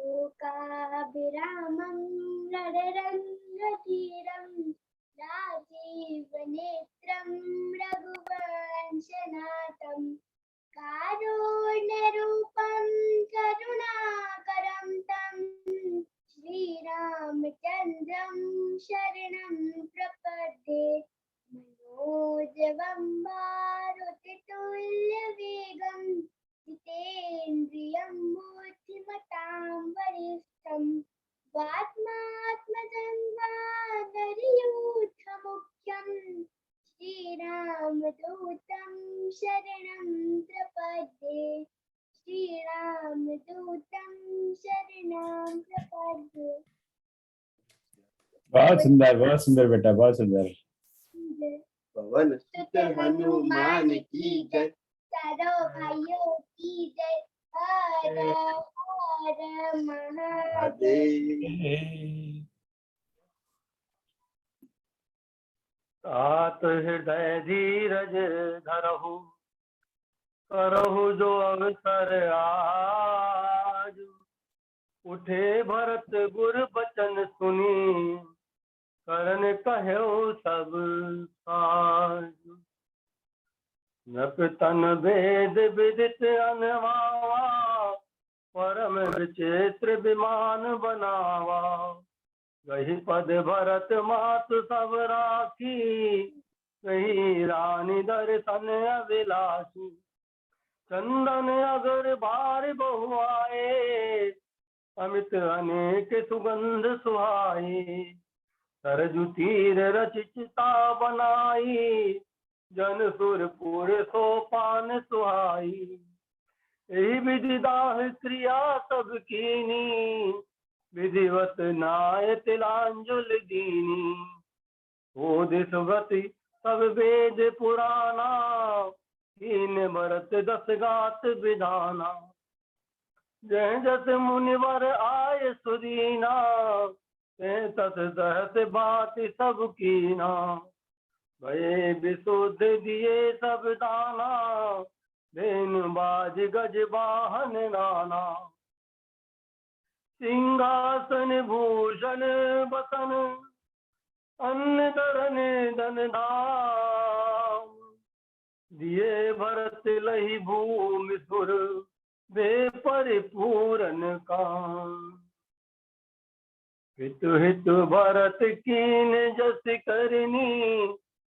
शोकाभिरामं रणरङ्गधीरं राजीवनेत्रं रघुवंशनाथं कारुण्यरूपं करुणाकरं तं श्रीरामचन्द्रं शरणं प्रपद्ये मनोजवं मारुतितुल्यवेगं जितेन्द्रियं बुद्धिमतां वरिष्ठं वात्मात्मजं वानरयूथमुख्यं श्रीरामदूतं शरणं प्रपद्ये श्रीरामदूतं शरणं प्रपद्ये। बहुत सुंदर बेटा, बहुत सुंदर। पवन सुत हनुमान की जय, चारों भाइयों की जय। हर हर महादेव। तात हृदय धीरज धरहु, करहु जो अवसर आज। उठे भरत गुर बचन सुनी, करन कहयो सब काज। नक तन वेद विदित अनवावा, परम विचित्र विमान बनावा। वही पद भरत मातु सब राखी, कही रानी दर्शन अभिलाषी। चंदन अगर भार बहु आए, अमित अनेक सुगंध सुहाई। सरजु तीर रचिता बनाई, जन सुरपुर सोपान सुहाई। यही विधि दाह क्रिया सब कीनी, विधिवत नाय तिलांजुल दीनी। हो दिशगति सब वेद पुराना, कीन भरत दस गात विधाना। जय जस मुनिवर आय सुदीना, तत सहस बात सब कीना। भये विशुद्ध दिए सब दाना, देन बाज गज वाहन नाना। सिंहासन भूषण बसन, अन्न धरन धन धाम। दिए भरत लही भूमि सुर, वे परिपूरन काम। हित हित भरत कीन जस करनी,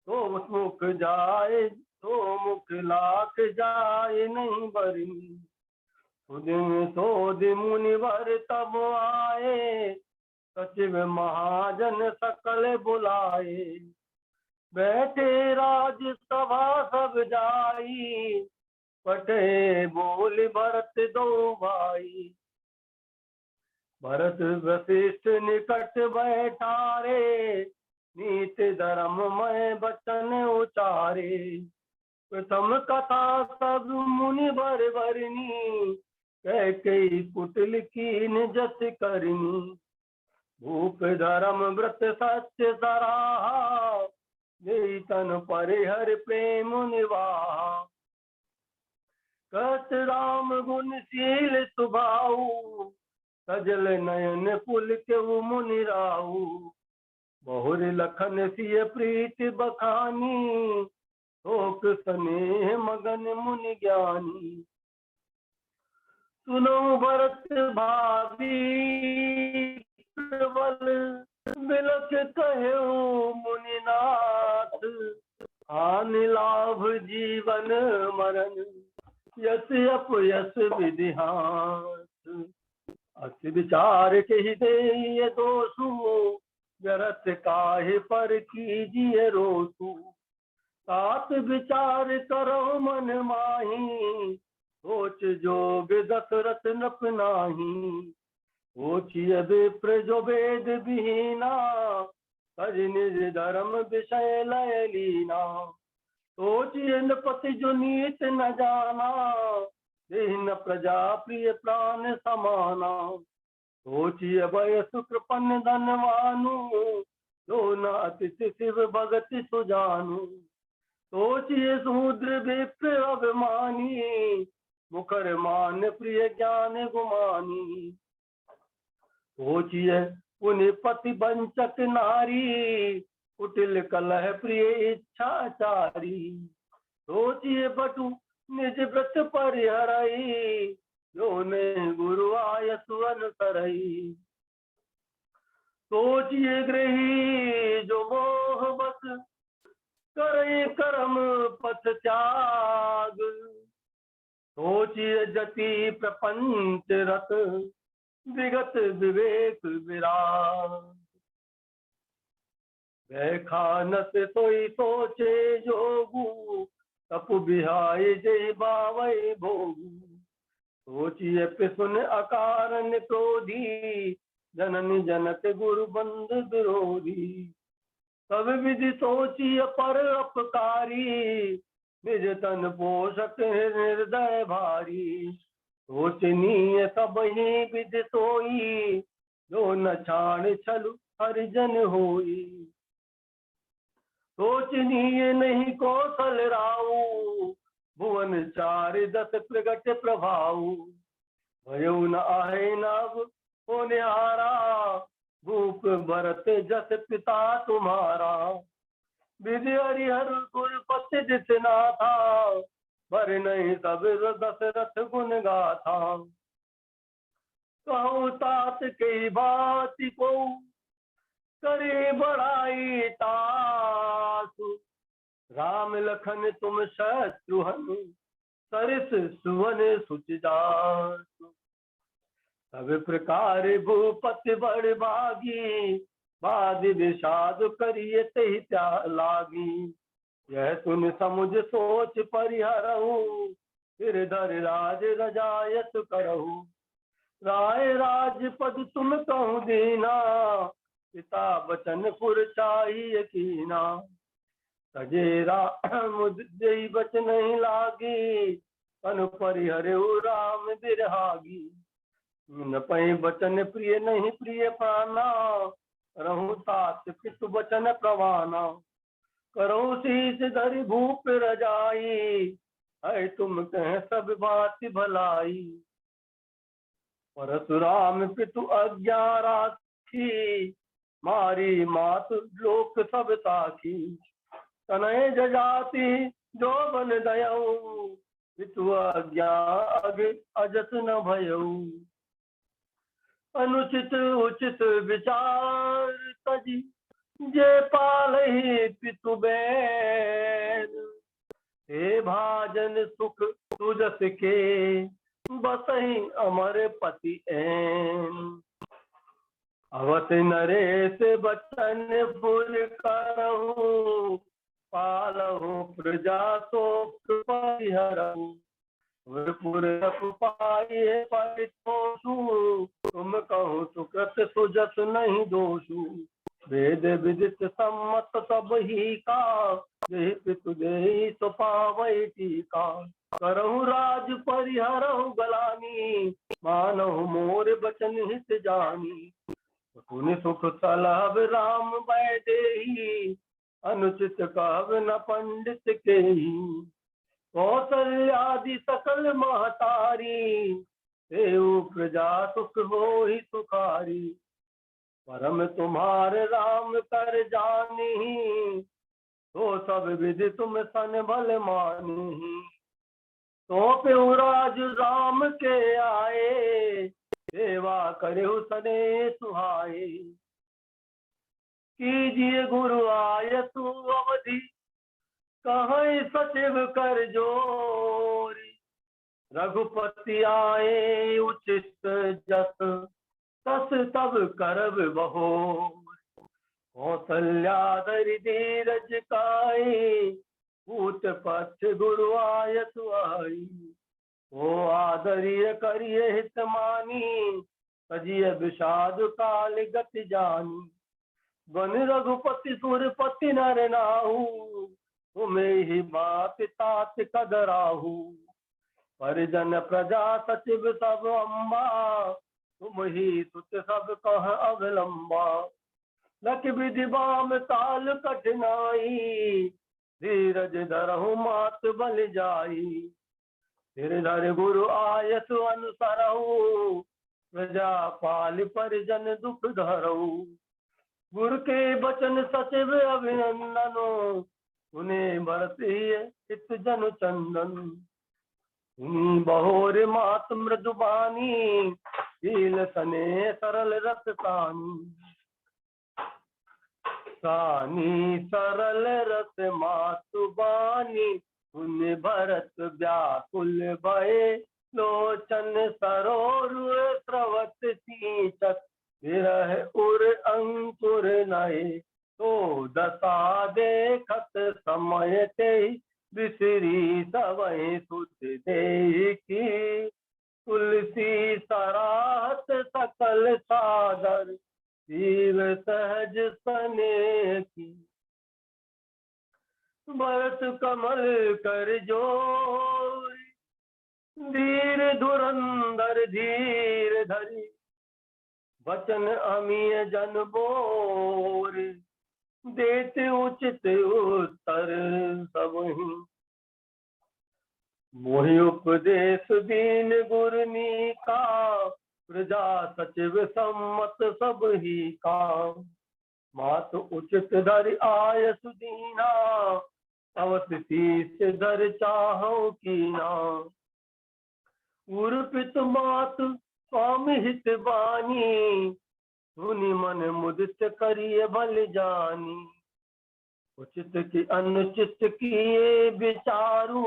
तो मुख जाए तो मुख लाख जाए नहीं बरनी। सुदिन सोद मुनिवर तब आए, सचिव महाजन सकल बुलाए। बैठे राज सभा सब जाई, पटे बोल भरत दो भाई। भरत वशिष्ठ निकट बैठारे, नीत धर्म मय बचन उचारे। प्रथम कथा सब मुनि बर बरनी, कह कई कुटिल कीन जस करनी। भूप धर्म व्रत सत्य सराहा, जय तन परिहर प्रेम निवाहा। कत राम गुण शील सुभाऊ, सजल नयन पुल के मुनि राऊ। बहुर लखन सिय प्रीति बखानी, शोक स्नेह मगन मुनि ज्ञानी। सुनो भरत भाभी प्रबल, बिलख कहो मुनिनाथ। हान लाभ जीवन मरण, यस अपयस विधिहास। अति विचार कहि दे दोषु, व्यर्थ काहे पर कीजिए रोसु। तात विचार करो मन माही, सोच जोग दशरथ नप नाही। सोचिए विप्र जो वेद विहीना, तज निज धर्म विषय लय लीना। सोचिए नृपति जो नीत न जाना, दीन प्रजा प्रिय प्राण समाना। सोचिए भय सुकृपन धनवानु, जो न अतिथि शिव भगति सुजानु। सोचिए शूद्र विप्र अभिमानी, मुखर मान प्रिय ज्ञान गुमानी। सोचिए पुण्य पति वंचक नारी, कुटिल कलह प्रिय इच्छाचारी। सोचिए बटु निज व्रत परिहरई, जो ने गुरु आयसु अनुसरई। सोचिए ग्रही जो मोह बस, करे कर्म पथ त्याग। सोचिए जति प्रपंच रत, विगत विवेक विराग। खानस सोई सोचे जोगु, तपु बिहाय जय बावै भोगु। सोचिए पिसुन अकारण क्रोधी, जननी जनक गुरु बंध विरोधी। सब विधि सोचिए पर अपकारी, निज तन पोषक हृदय भारी। सोचनीय सब ही विधि सोई, जो न छाड़ छलु हरिजन होई। सोचनीय नहीं कौशल राऊ, भुवन चार दस प्रगट प्रभाऊ। भयो न आहे नव होनिहारा, भूप भरत जस पिता तुम्हारा। विधि हरिहर गुरपति दिसना था, बर नहीं सब दशरथ गुण गाथा। कहूँ तात के बात को, करे बड़ाई तासु। राम लखन तुम शत्रुहन, सरिस सुवन सुच जासु। सब प्रकार भूपति बड़ भागी, बाद विषाद करिए ते त्या लागी। यह सुन समुझ सोच परिहरहु, फिर धर राज रजायत करहु। राय राजपद तुम कहूँ दीना, पिता बचन पुर चाहिए कीना। सजे राम बच नहीं लागी, तन परिहरहु राम बिरहागी। न पै बचन प्रिय नहीं प्रिय प्राणा, रहूं तात पितु बचन प्रवाना। करो शीस धरि भूप रजाई, है तुम कह सब बात भलाई। परशुराम पितु आज्ञा राखी, मारी मातु लोक सब साखी। तनय जजाति जो बन दयऊ, पितु आज्ञा अजत न भयऊ। अनुचित उचित विचार तजी, जे पालहि पितु बैन। हे भाजन सुख सुजस के, बसहि अमर पति ऐन। अवत नरेश बचन फुल करहु, पालहु प्रजा शोक परिहरहु। पुर पाए परितोषु, तुम कहूँ सुकृत सुजस नहीं दोषु। वेद विदित सम्मत सब ही का, देहि पितु देहि सो पावै टीका। करहु राज परिहरहु गलानी, मानहु मोर बचन हित जानी। सुनि सुख सलाभ राम बै देहि, अनुचित कहब न पंडित केहि। कौशल्यादि सकल महतारी, देव प्रजा सुख होहि सुखारी। परम तुम्हारे राम कर जानी, तो सब विधि तुम सन भल मानी। तो प्यो राज राम के आए, सेवा करहु सने सुहाए। कीजिए गुरु आयसु अवधि, कहीं सचिव कर जोरी। रघुपति आए उचित जस, तस तब करब बहोर। कौशल्या धरि धीरज काई, पूत पथ गुरु आयसु आई। ओ आदरिय करिय हित मानी, तजिय विषाद काल गति जानी। बन रघुपति सुरपति नर नाहु, तुम्हें ही बात तात कदराहु। परिजन प्रजा सचिव सब अम्बा, तुम ही सुत सब कह अवलंबा। लख विधि बाम ताल कठिनाई, धीरज धरहु मात बल जाई। फिर धर गुरु आयसु अनुसरहु, प्रजा पाल परिजन दुख धरऊ। गुरु के बचन सचिव अभिनंदनो, उन्हें भरत हित जन चंदन। बहोर मात मृदुबानी, शील सने सरल रस सानी। सानी सरल रस मातुबानी, उन भरत व्याकुल भये। लोचन सरोर स्रवत सींचत, विरह उर अंकुर नये। तो दशा देखत समय ते, बिसरी सवै सुत देखी। तुलसी सराहत सकल सादर, शिव सहज सने की। भरत कमल कर जोर, धीर धुरंधर धीर धरी। वचन अमीय जन बोर, देते उचित उत्तर सबहि। मोहि उपदेश दीन गुरनी का, प्रजा सचिव सम्मत सब ही का। मात उचित धर आय सुदीना, अवत शीस धर चाहौ कीना। उर्पित मात स्वामी हित बानी, सुनि मन मुदित करिय भल जानी। उचित की अनुचित किए विचारू,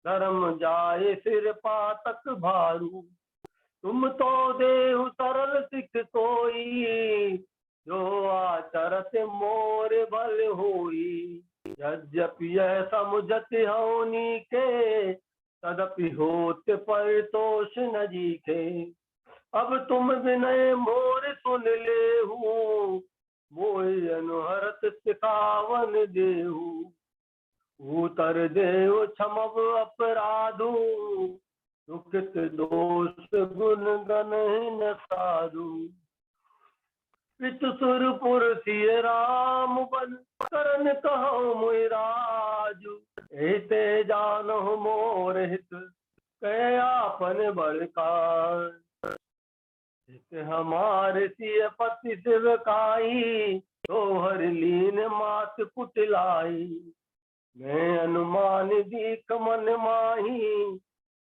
धर्म जाए सिर पातक भारू। तुम तो देहु सरल सिख कोई, जो आचरत मोर भल होई। यद्यपि यह समुझत होनी के, तदपि होत परितोष न जीखे। अब तुम विनय मोर सुन लेहु, मोहि अनुहरत सिखावन देहु। उतर देव क्षमब अपराधु, दुखित दोष गुण गण न साधु। पितु सुरपुर सिय राम बन, करन कहो मुहि राजु। ऐते जानहु मोर हित, कह आपन बलकार। हित हमारे सिय पति शिवकाई, तो हर लीन मात कुटिलाई। मैं अनुमान दीख मन माही,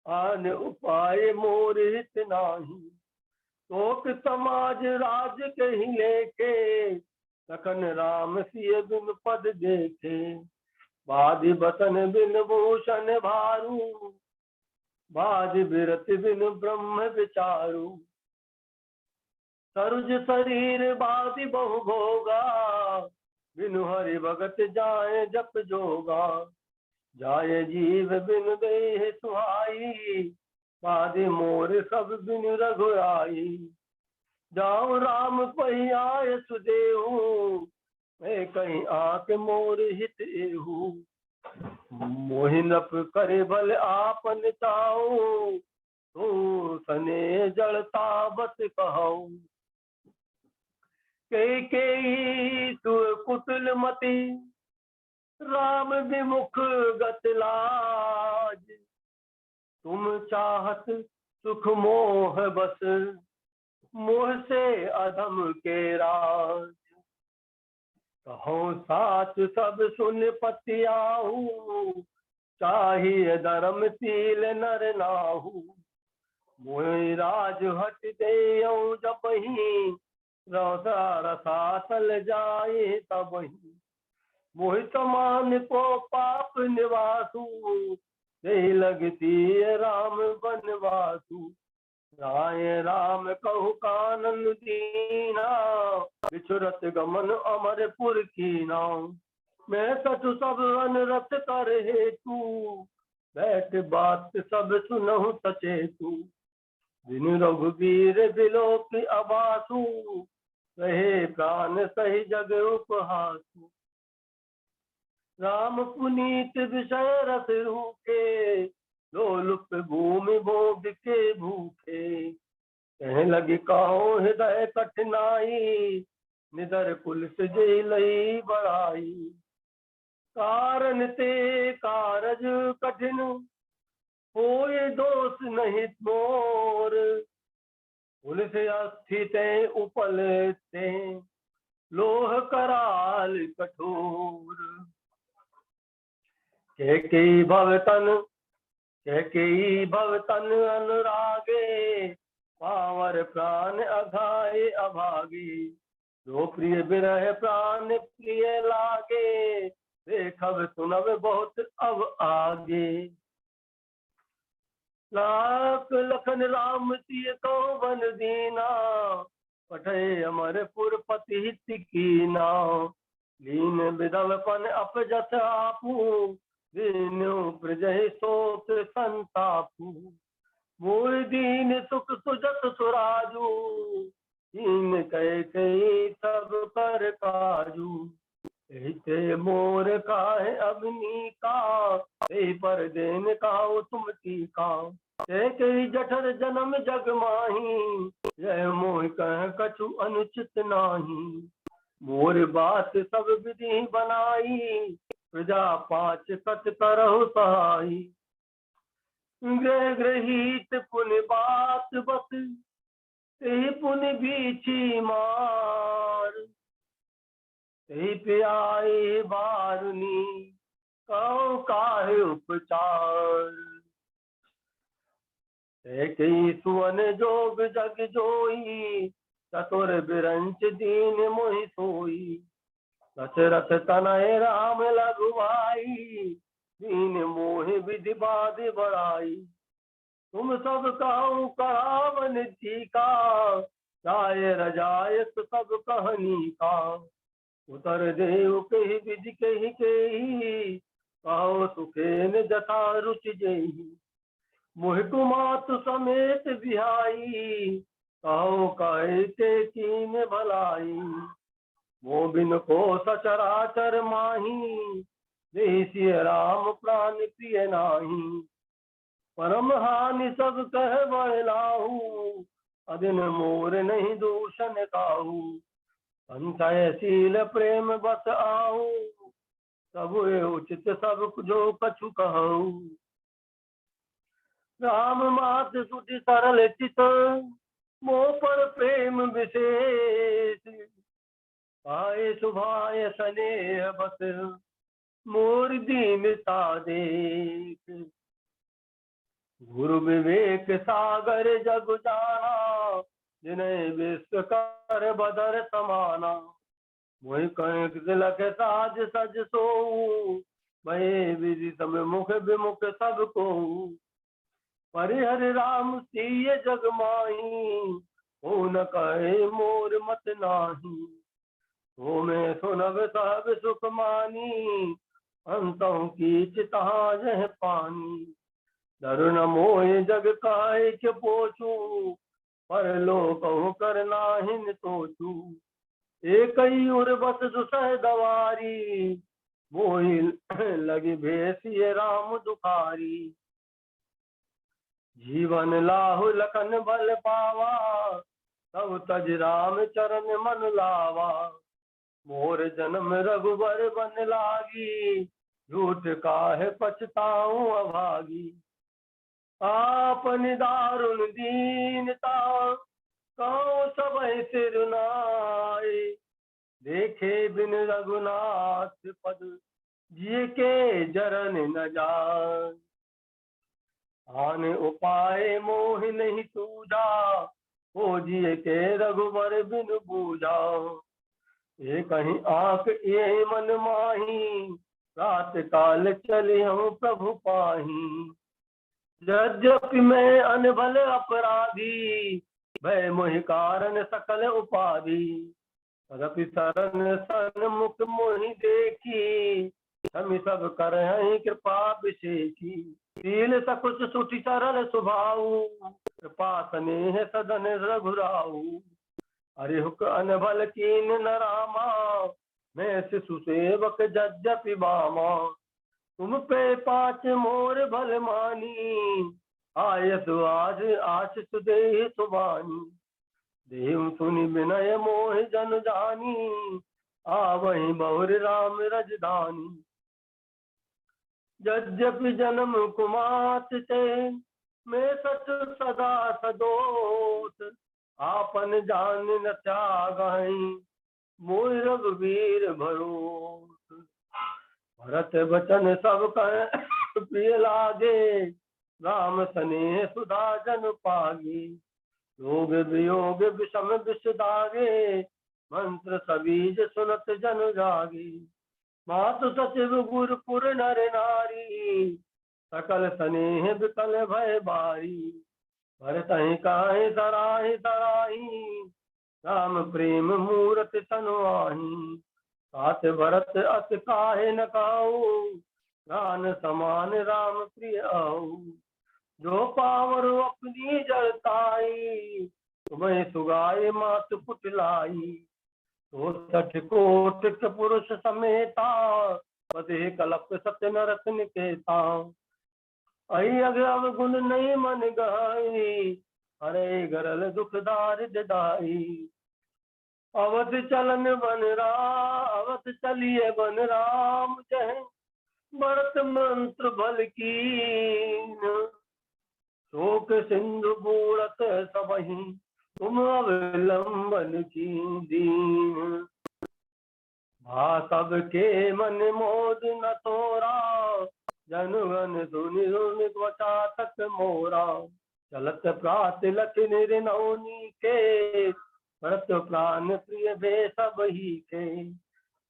आन उपाय मोर हित नाही। तोक समाज राज कही लेके, तखन राम सिय बिन पद देखे। बाधि बसन बिन भूषण भारू, बाधि बिरत बिन ब्रह्म विचारू। सरुज शरीर बाधि बहु भोगा, बिनु हरि भगत जाए जप जोगा। जाए जीव बिनु देह सुहाई, बाधि मोर सब बिनु रघुराई। जाऊं राम पही आय सुदेहु, मैं कहीं आके मोर हित एहु। मोहि नप करे भल आपन चाऊ, तू सने जड़ता बस कहूं। के कुटिल मति, राम विमुख गत लाज। तुम चाहत सुख मोह बस, मोह से अधम के राज। कहो साच सब सुन पति आहू, चाहिए धर्म शील नर नाहू। मोहि राज हट देयौ जबहि, रौदा रसातल जाए तबहि। मोहि समान को पाप निवासु, यही लगती राम बनवासु। राय राम कहु कानन दीना, बिछुरत गमन अमरपुर कीना। मैं सचु सब अनरत कर हेतु, बैठ बात सब सुनहु सचेतु। बिनु रघुबीर बिलोक अबासु, रहे प्राण सही जग उपहासु। राम पुनीत विषय रस रूखे, लोलुप भूमि भोग के भूखे। कह लगी कहो हृदय कठिनाई, निदर कुल सजे लई बड़ाई। कारण ते कारज कठिन, होए दोष नहीं मोर। पुलिस अस्थिते उपलते लोह कराल कठोर। कैकेयी भवतन अनुरागे पावर प्राण अघाए अभागे। जो प्रिय बिरह प्राण प्रिय लागे देखब सुनब बहुत अब आगे। लाख लखन राम सिय को बन दीना पठे अमरपुर पति हित कीना। लीन विधवपन अपजत आपू दीन्यु प्रजहि शोक संतापू। मूल दीन सुख सुजत सुराजू दीन कई सब कर काजू। ते मोर काहे अग्नि का ते पर देन काओ तुम टीका। ते कई जठर जन्म जग माही यह मोह कह कछु अनुचित नाही। मोर बात सब विधि बनाई प्रजा पाँच कत करहु सहाई। ग्रह ग्रहित पुनि बात बस ते पुनि बीछी मार। ते प्याए बारुनी कहो काहे उपचार। ते कई सुवन जोग जग जोई चतुर बिरंच दीन मोहि सोई। दशरथ तनय राम लघुभाई दीन मोहि विधि बाध बढ़ाई। तुम सब कहो कहावन का जाय रजाय सब कहनी का। उतर देव कही विधि कही कहो सुखेन जथा रुचि जेहि। मोहितु मातु समेत बिहाई कहो कहे ते कीन भलाई। वो बिन को सचराचर माही देहि राम प्राण प्रिय नाही। परम हानि सब कह बहलाहू अदिन मोर नहीं दूषण काहू। संचयशील प्रेम बस आऊ सब उचित सब जो कछु कहू। राम मात सुधि सरल चित मोह पर प्रेम विशेष। पाए सुभाय स्नेह बस मोर दीनता देख। गुरु विवेक सागर जग जाना जिन्हें विश्व कर बदर समाना। मोहि कह तिलक साज सज सोऊ भय विधि सब मुख विमुख सब को। परिहर राम सिय जग माही हो न कहे मोर मत नाही। तो मैं सुनब सब सुख मानी अंतों की चिता जह पानी। डर न मोह जग काय के पोछू पर लोक करना हिन तोचू। एक उर बस दुसह दवारी मोहि लगी भेसिय राम दुखारी। जीवन लाहु लखन बल पावा तब तज राम चरण मन लावा। मोर जन्म रघुबर बन लागी झूठ काहे पछताऊं अभागी। आपन दारुण दीनता कहो सब सिर नाय। देखे बिन रघुनाथ पद जिय के जरन न जाय। आन उपाय मोह नहीं सूझा हो जिय के रघुबर बिन बूझा। ये कहीं आंख ये मन माही रात काल चले हूँ प्रभु पाही। यद्यपि मैं अनबल अपराधी भय मोहि कारण सकल उपाधि। तदपि शरण सन्मुख मोहि देखी हम सब करहि कृपा विशेषी। शील सकुच सुठि सरल स्वभाव कृपा स्नेह सदन रघुराऊ। हरिहुक अनबल कीन न रामा मैं शिशु सेवक यद्यपि बामा। तुम पे पाँच मोर भल मानी आयस आज आशिष देहि सुबानी। देव सुनि विनय मोह जन जानी आवहि बहुर राम रजधानी। यद्यपि जन्म कुमात ते मैं सच सदा सदोष आपन जान न त्यागहि मोहि रघुवीर भरोस। भरत बचन सब कह प्रिय लागे राम स्नेह सुधा जन पागे। योग वियोग विषम विष दागे मंत्र सबीज सुनत जन जागे। मातु सचिव गुर पुर नर नारी सकल स्नेह विकल भय बारी। भरतहि काहि सराहि सराहि राम प्रेम मूरत तनुआहि। साथ भरत अस काहे न काऊ रान समान राम प्रिय आऊ। जो पावर अपनी जड़ताई तुम्हें सुगाए मात पुतलाई। तो सठ कोट पुरुष समेता बधे कलप सत्य नरक निकेता। अहि अगम गुण नहीं मन गाई हरे गरल दुखदार दाई। अवध चलन बन राम अवध चलिए बन राम जय भरत मंत्र बल कीन। शोक सिंधु बूढ़त सबहि तुम अवलंबन की दीन। सबके मन मोद न तोरा जनुगन सुनि सुनि त्वचा तक मोरा। चलत प्रात लख निर्नौनी के भरत प्राण प्रिय भे सब ही के।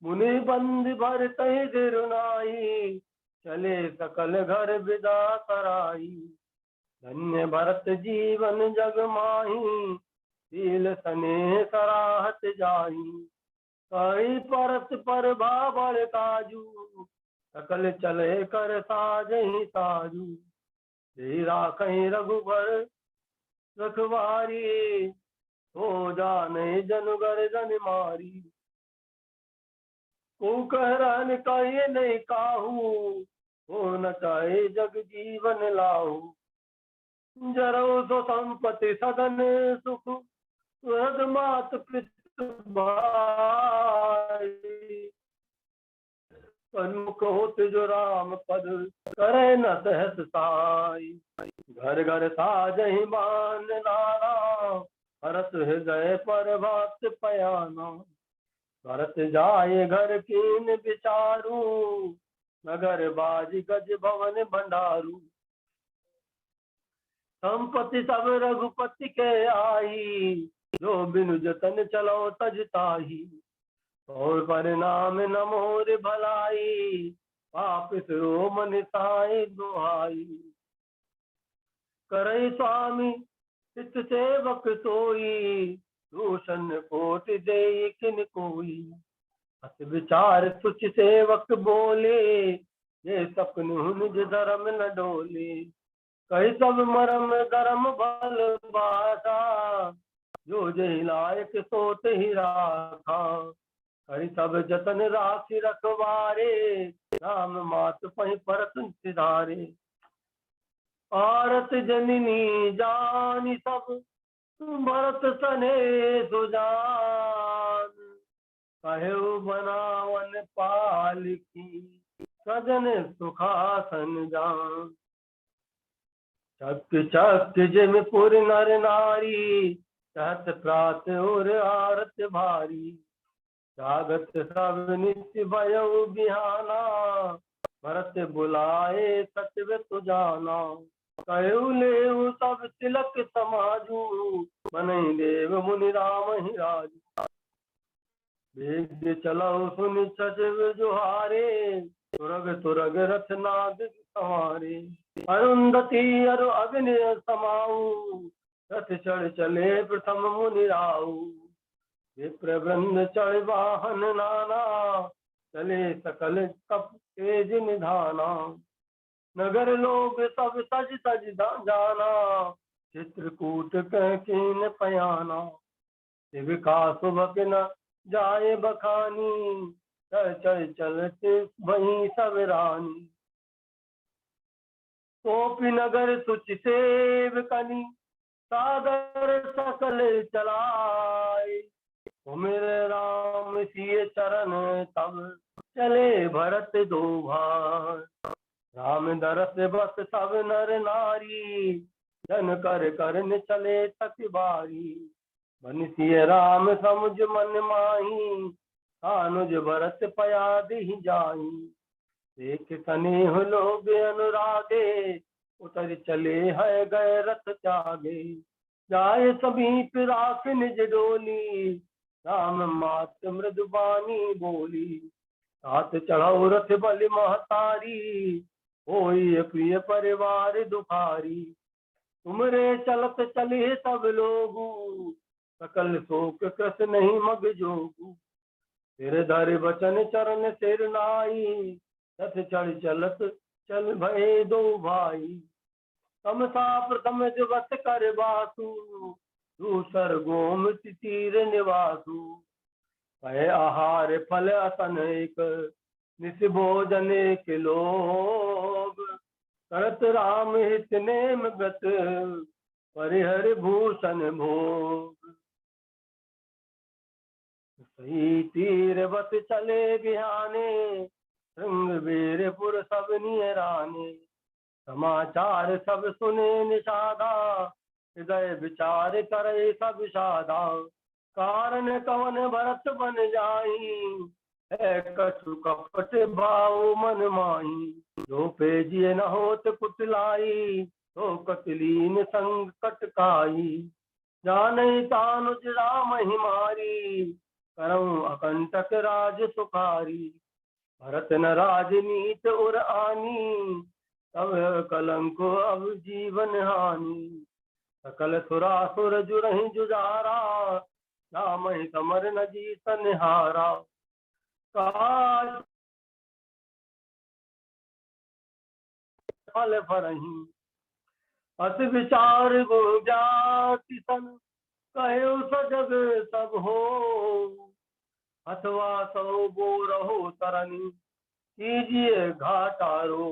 मुनि बंद भर तहि दिरुनाई चले सकल घर विदा कराई। धन्य भरत जीवन जग माही शील स्नेह सराहत जाही। कई परत पर बाबल काजू सकल चले कर साजहि साजू। तेरा कहीं रघुबर रखवारी हो जाने जनुगर जन मारी। को कह रहन कहे नहीं काहू हो न चाहे जग जीवन लाहू। जरऊ सो संपत्ति सदन सुख सुहृद मात पितृ भाई। सन्मुख होत जो राम पद करे न सहस साई। घर घर साजहि मान लाला हरस हृदय पर भात पयाना। भरत जाए घर कीन विचारू नगर बाज गज भवन भंडारू। संपत्ति सब रघुपति के आई जो बिनु जतन चलो तजताही। और परिणाम न मोर भलाई पाप सिरो मन साई दुहाई। करई स्वामी चित सेवक सोई दूषण कोट दे किन कोई। अस विचार सुच सेवक बोले ये सपनु निज धर्म न डोले। कही सब मरम गरम बल बाटा जो जही लायक सोत ही राखा। कही सब जतन राखी रखवारे राम मात पहि परत सिधारे। आरत जननी जानी सब भरत सने सुजान। कहो बनावन पाल की सजन सुखासन जान। चक चक जिम पुर नर नारी सहत प्रात और आरत भारी। जागत सब नित्य भयउ बिहाना भरत बुलाए सत्व तुजाना। कहु लेउ सब तिलक समाजू बनई देव मुनि राम ही राजू। वेद चलो सुनि सचिव जुहारे तुरग तुरग रथ नाद संवारे। अरुंधति अरु अग्नि समाऊ रथ चढ़ चले प्रथम मुनि राऊ। विप्र वृंद चढ़ वाहन नाना चले सकल कप तेज निधाना। नगर लोग सब सज सज जाना चित्रकूट कह कीन पयाना। शिविका सुबक न जाए बखानी चल चल चलते वहीं सब रानी। कोपी नगर सुच सेव कनी सागर सकल चलाए। मेरे राम सिय चरण तब चले भरत दो भाई। राम दरस बस सब नर नारी जन कर करन चले तक बारी। बंसिय राम समुझ मन माही, अनुज भरत पया दी जाई। देख सनेह लोग अनुरागे, उतर चले है गए रथ त्यागे। जाए समीप राख निज डोली, राम मात मृदुबानी बोली। हाथ चढ़ाओ रथ बलि महतारी, होई प्रिय परिवार दुखारी। तुमरे चलत चले सब लोगू, सकल शोक कृत नहीं मग जोगू। सिर धर बचन चरण सिर नाई, रथ चढ़ चलत चल भये दो भाई। तमसा प्रथम दिवस कर बासु, दूसर गोमति तीर निवासु। कहे आहार फल असन एक, निस भोजन एक लोग। करत राम हित नेम गत, परिहर भूषण भोग। सही तीर बत चले बिहाने, श्रृंग वीरपुर सब नियराने। समाचार सब सुने निषादा, हृदय विचार करे सब साधा। कारण कवन भरत बन जाई, है कछु कपट भाव मन माही। जो पेजिए न होत कुटलाई, तो कतलीन संकट काई। जाने तानुज राम ही मारी, करऊं अकंटक राज सुखारी। भरत न राजनीत उर आनी, तब कलंको अब जीवन हानि। सकल सुरासुर जुरहि जुझारा, राम ही समर न जीतन हारा। काज फल फरहि, अस विचार गो जाति सन। कहे सजग सब हो, अथवा सौ बो रहो तरनी। कीजिए घाटारो,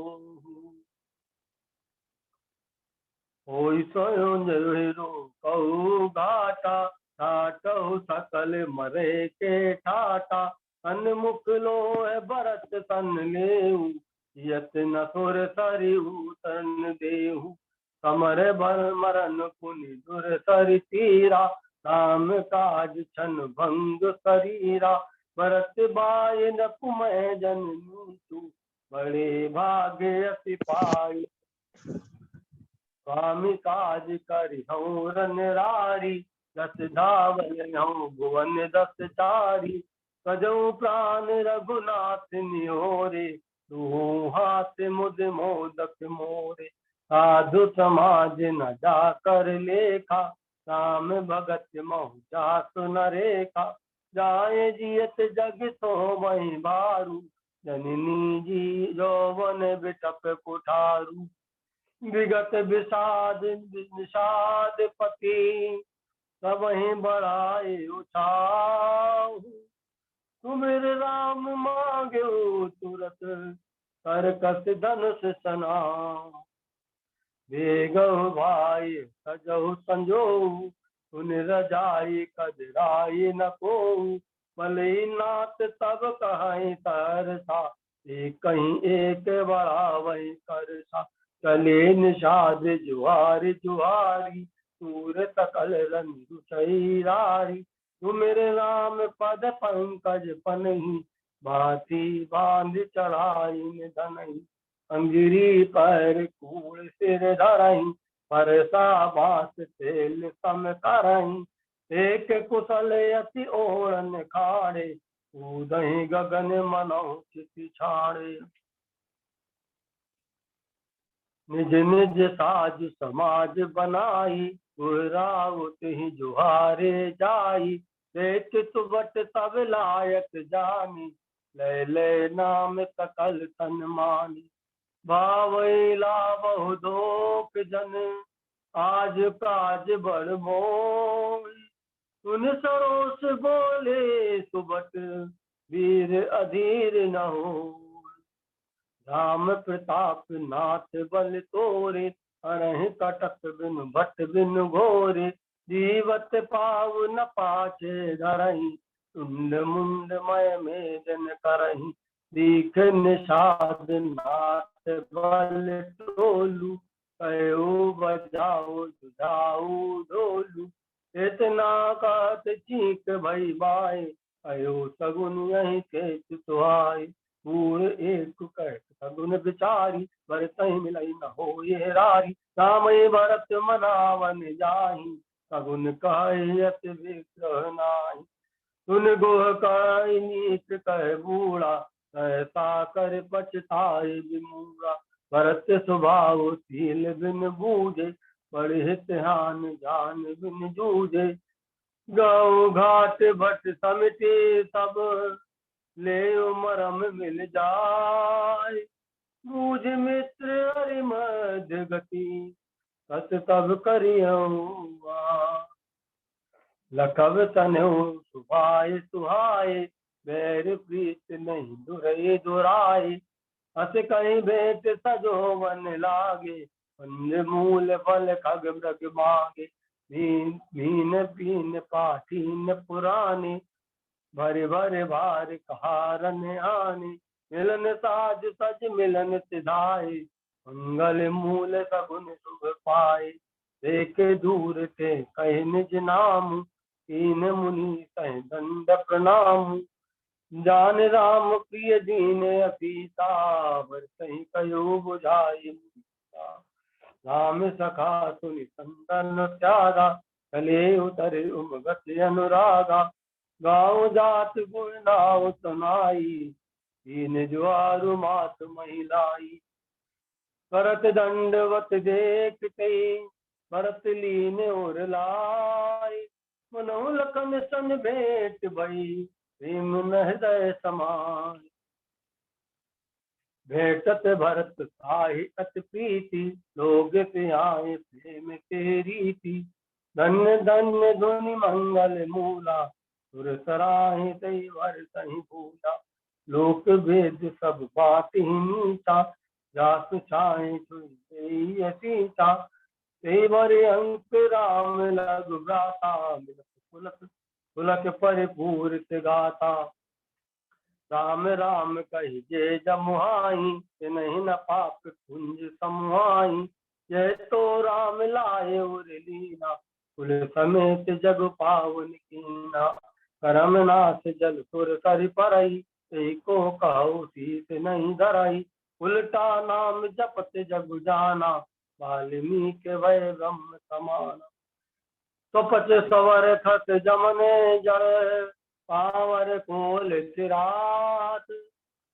होई स्वयं हीरो कहू घाटा। ठाटहु सकल मरे के ठाटा, सन्मुख लोह भरत सन लेऊ। यत न सुर सरिहु तन देहु, समर बल मरन पुनि दुर सरि तीरा। राम काज छन भंग करीरा, भरत बाय न कुमय जन नीतु। बड़े भाग्य अति पाई, स्वामी काज करिहउँ रनरारी। दस धावलहउँ भुवन दस चारी, कजऊ प्राण रघुनाथ निहोरे। दुहु हाथ मुद मोदक मोरे, साधु समाज न जाकर लेखा। राम भगत महु जासु न रेखा, जाए जियत जग सो वही बारू। जननी जी यौवन बिटप कुठारू, विगत विषाद निषाद पति। सबहि बढ़ाए उछाहु, सुमिर राम मांग्यो तुरत। कर कस धनुष सनाहु, बेगहु भाई सजहु संजोहु। सुन रजाई कजराई न कोहु, भले नाथ तब कहीं तरसा। एक कहीं एक बढ़ावै करसा, चले निषाद जुहारी जुहारी। सूर सकल रंजु सैरारी, सुमिर राम पद पंकज पनहि। भांति बांध चढ़ाई धनहि, अंगिरी पर कूल सिर धरहि। परसा बास तेल सम करहि, एक कुशल अति ओढ़न खाड़े। कूदहि गगन मनहु चिति छाड़े, निज निज साज समाज बनाई। राउत ही जुहारे जाई, देख सुबट सब लायक जानी। ले ले नाम सकल तन मानी, भावैला बहु दोख जन। आज काज बड़ मोई, सुन सरोस बोले सुबट। वीर अधीर न हो, राम प्रताप नाथ बल तोरे। अरहि कटक बिन भट बिन घोरे, जीवत पाव न पाछे धरहि। तुंड मुंड मय मेदन करहि, दीख निषाद नाथ बल टोलू। कहो बजाओ जुझाऊ ढोलू, इतना कहत चीक भई बाए, अयो सगुन यही के सुहाए। बूढ़ एक कहत सगुन बिचारी, बर तही मिलई न हो ये रारी। राम भरत मनावन जाही, सगुन कहे अति विग्रह नाही। सुन गोह काय नीत कह बूढ़ा, ऐसा कर पछताए विमूढ़ा। भरत स्वभाव शील बिन बूझे, बड़े ध्यान जान बिन जूझे। गाँव घाट भट समिति सब, ले मरम मिल जाय। बूझ मित्र हरि मध्य गति, सत तब करियौ। लखब तनहु सुभाए सुहाए, बैर प्रीत नहीं दुरई दुराए। हस कहीं भेंट सजो वन लागे, पंज मूल फल खग मृग मागे। मीन पीन पाठीन पुराने, भरे भरे भार कहारन आने। मिलन साज सज मिलन सिधाए, मंगल मूल सगुन शुभ पाए। देखे दूर ते कहे निज नाम, तीन मुनि कहे दंड प्रणाम। जान राम प्रिय दीन असीता, बरसहि कयो बुझाई मुदीसा। राम सखा सुनि संतन त्यागा, चले उतर उमगत अनुरागा। गाँव जात गुण नाव सुनाई, दीन ज्वारु मात महिलाई। करत दंडवत देखते, भरत लीन और लाई। मनोह लखन सन भेंट भई, प्रेम न हृदय समाय। भेटत भरत साहि अति प्रीति, लोग से आए प्रेम के रीति। धन्य धन्य धुनि मंगल मूला, सुर सराहि तई वर सही भूला। लोक भेद सब बात ही नीचा, जासु छाए छुई असीता। ते बरे अंक राम लघु भ्राता, पुलक पुलक परिपूरित गाथा। राम राम कहि जे जमुहाई, नहीं न पाप कुंज समुहाई। जय तो राम लाए उर लीना, कुल समेत जग पावन कीना। करम नाथ जल सुर सरि परई, को कहो सीत नहीं धरई। उल्टा नाम जपत जग जाना, वाल्मीकि वै ब्रह्म समाना। स्वपच सवर खत जमने जड़, पावर कोल चिरात।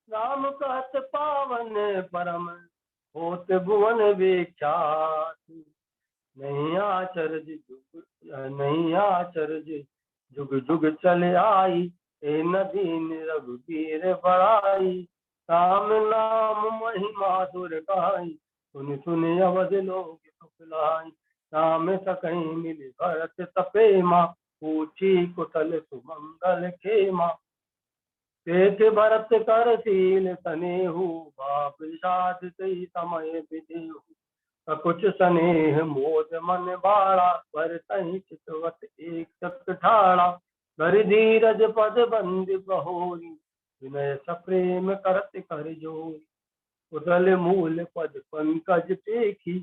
राम कहत पावन परम, होत भुवन विख्यात। नहीं आचरज जुग जुग चले आई, ए नदीन रघुबीर बड़ाई। राम नाम महिमा सुर गाई, सुन सुन अवध लोग सुख लाई। राम सकहीं मिल भरत तपेमा, पूछी कुशल सुमंगल खेमा। देख भरत कर शील सनेहु, बाप विषाद तई समय विदेहु। कुछ स्नेह मोद मन बाड़ा, पर तही चितवत एक चक ठाड़ा। कर धीरज पद बंद बहोरी, विनय सप्रेम करत कर जोरी। कुशल मूल पद पंकज टेकी,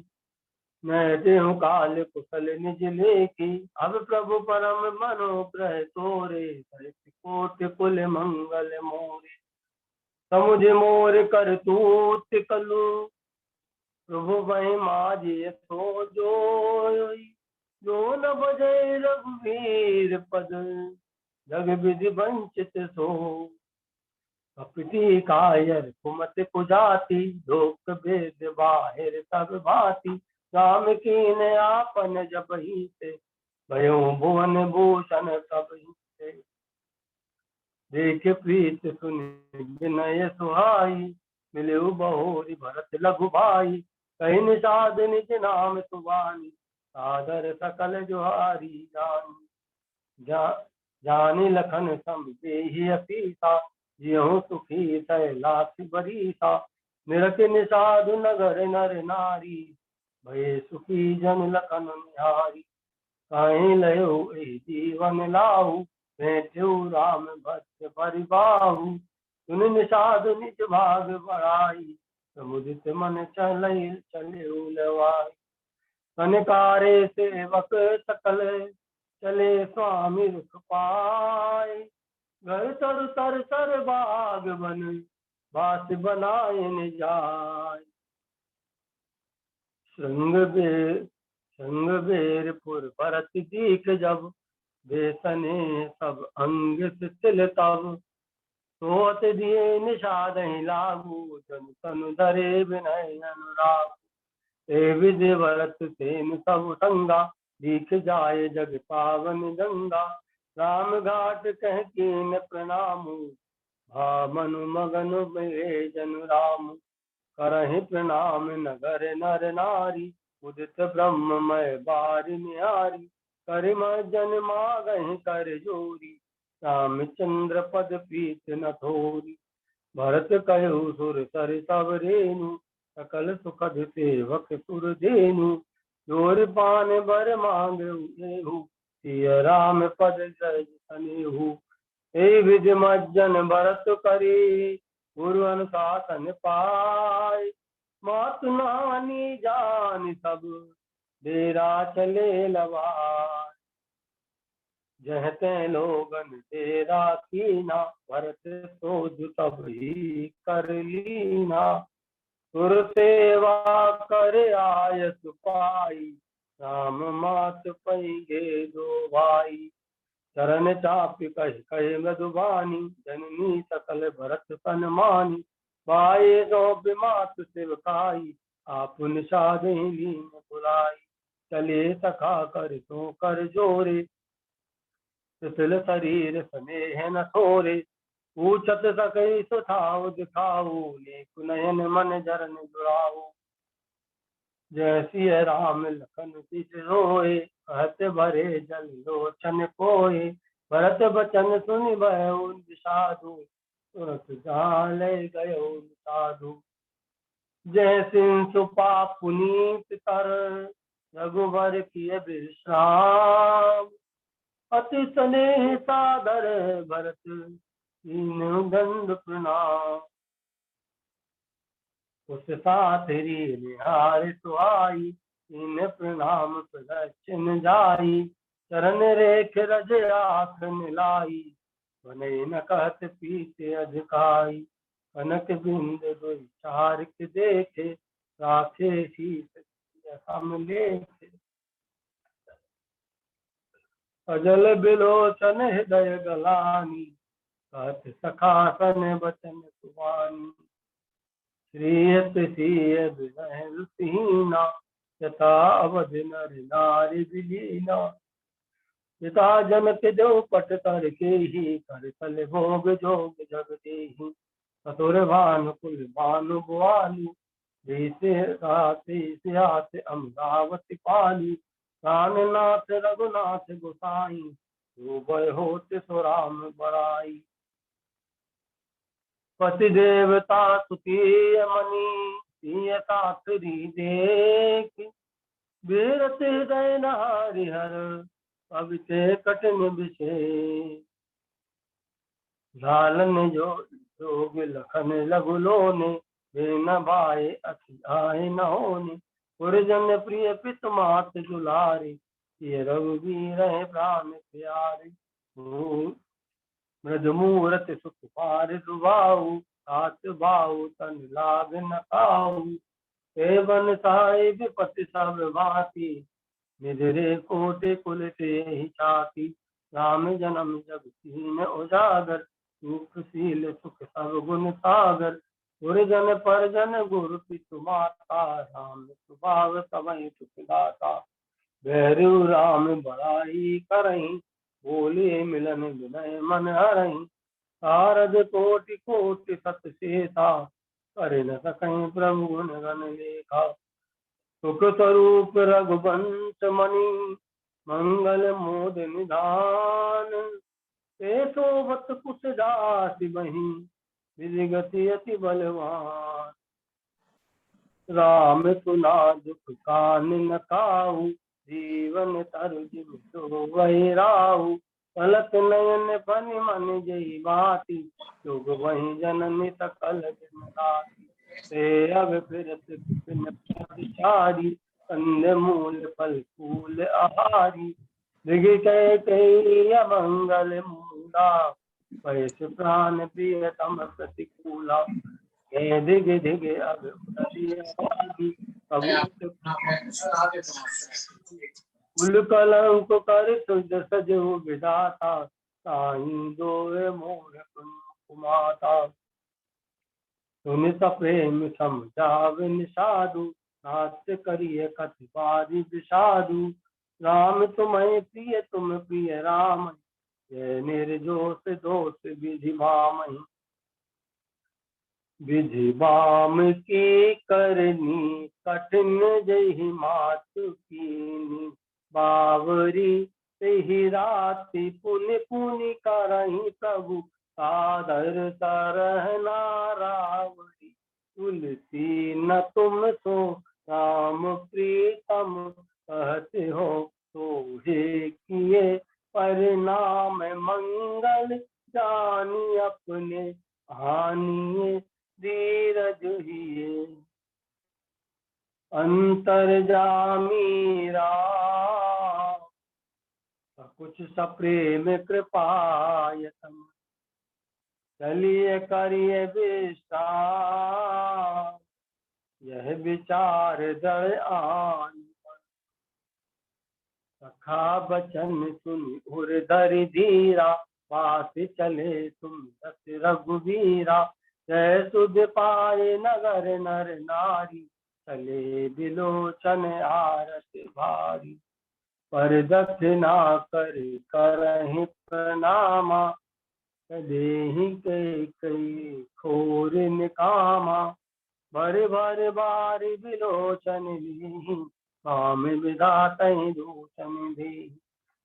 मैं देहु काल कुशल निज लेखी। अब प्रभु परम मनोग्रह तोरे, कोट कुल मंगल मोरे। समुझ मोर कर तूत कलु, प्रभु वही माझे सो जोई। जो न बजै रघुवीर पद, जग विधि वंचित सो। कपटी कायर कुमत कुजाति, लोक भेद बाहिर सब भांति। राम कीन आपन जबहि ते, भयो भुवन भूषण सबहि ते। देख प्रीत सुनि विनय सुहाई, मिलऊ बहोरी भरत लघु भाई। कहि निषाद निज नाम सुवानी, सादर सकल जुहारी जानी। जानी लखन सम देहि असीसा, जियहु सुखी कैलास बरीसा। निरख निषाद नगर नर नारी, भये सुखी जन लखन निहारी। कहीं लयो ए जीवन लाहु, बैठ्यु राम भक्त परिबाहु। सुन निषाद निज भाग बढ़ाई, समुदित मन चले लवाई। कनकारे सेवक सकल, चले स्वामी रुख पाए। घर तर तर सर बाग बन बास बनाए न जाय। श्रृंग बेरपुर भरत दीख जब बेसने सब अंग से तिल तब। सोत दिए निषाद लागू जन तनु धरे विनय अनुराग। ए विधि भरत सेन सब संगा दीख जाए जग पावन गंगा। राम घाट कह कीन प्रणाम भा मनु मगन मिले जन राम। करहि प्रणाम नगर नर नारी उदित ब्रह्ममय बारि निहारी। करिम जन मागहि कर जोरी रामचंद्र पद प्रीत न थोरी। भरत कहु सुर सर सब रेनु सकल सुखद सेवक सुर धेनु। जोर पान बर मांगहु सिय राम पद जय सनेहु। हे विधि मज्जन भरत करी गुरु अनुशासन पाय। मातु नानी जान सब डेरा चले लवाय। जह ते लोगन डेरा कीना भरत सोज सब ही कर लीना। सुर सेवा कर आयस पाई राम मात पैगे दो भाई। चरण चापि कहि कहि मधुबानी जननी सकल भरत सन मानी। पाए सो बिमात सेवकाई आपुन साधे लीन बुलाई। चले सखा कर सो कर जोरे शिथिल शरीर स्नेह न थोरे। पूछत सकई सुठाव दिखाऊ नेक नयन मन जरन जुड़ाऊ। जय सिय राम लखन सिस रोए कहत भरे जल लोचन कोय। भरत बचन सुनि भयो साधु तुरत जान ले गयो साधु। जय सिंह सुपा पुनीत कर रघुवर किए विश्राम। अति स्नेह सादर भरत कीन्ह दंड प्रणाम। उस साथरी निहार सुहाई इन प्रणाम प्रदक्षिण जाई। चरण रेख रज आख मिलाई बने न कहत पीते अधिकाई। कनक बिंद दुई चारिक देखे राखे शीस सम लेखे। अजल बिलोचन हृदय गलानी कहत सखासन बचन सुबानी। श्रीयत सिय विनय रुतिहीना यथा अवध नर नारी विलीना। पिता जनक जो पट कर के ही कर तल भोग जोग जग देहि। सतुर भानुकुल भानु बुआली सियात अमरावती पाली। प्राणनाथ रघुनाथ गोसाई भय होत सो राम बड़ाई। पति देवता सुतीय मणि सिय साथरी देख। वीरत हृदय नारि हर पवित्र कठिन विषय। झालन जो जोग लखन लघु लोने बिन भाई अति आए न होने। पुरजन प्रिय पित मात दुलारे ये रघुवीर है प्राण प्यारे। मृद मूरत सुख पार दुबाऊ हाथ बाऊ तन लाग न खाऊ। एवं साई विपति सब भांति निधरे कोटि कुल ते छाती। राम जन्म जग तीन उजागर सुखशील सुख सब गुण सागर। गुरजन परजन गुरु पितु माता राम स्वभाव समय सुख दाता। भैरव राम बड़ाई करहीं बोले मिलन विनय मन हरहीं। शारद कोटि कोटि सत शेषा कर न सकहीं प्रभु गुण गण लेखा। सुख स्वरूप रघुवंश मणि मंगल मोद निधान। ते सोबत कुश दासी बही विधि गति अति बलवान। राम सुना दुख कान न काहू जीवन तरु जिम सो वही राहु। पलक नयन फनि मन जई बाती युग वही जननी सकल जन्मदाती। ते अब फिरत विपिन चारी कंद मूल फल फूल आहारी। दिग कई मंगल मूला पैस प्राण प्रिय तम प्रतिकूला हे दिग दिग अब कुल कलंक कर तुझ सजो विधाता साईं दोए मोर कुमाता सुन सप्रेम समझाविन साधु नाट्य करिय कति बारी विषादु राम तुम्हें प्रिय तुम प्रिय राम जय निर्जोष दोष विधि बामहि विधि बाम की करनी कठिन जही मातु कीनी बावरी तेहि राति पुनि पुनि करही प्रभु सादर सरहना रावरी तुलसी न तुम सो राम प्रीतम कहते हो तो हे किए परिणाम मंगल जानी अपने हानिए धीरज हिए अंतर्जामी राम कुछ सप्रेम कृपायतम चलिए करिए विस्तार यह विचार दर आन सखा बचन सुन उर धरि धीरा पास चले तुम दस रघुवीरा जय सुध पाए नगर नर नारी चले बिलोचन आरस भारी पर दक्षिणा कर करहि प्रणामा देहि के कई खोर निकामा भर भर बारी बिलोचन ली काम विधातहि दूषण दी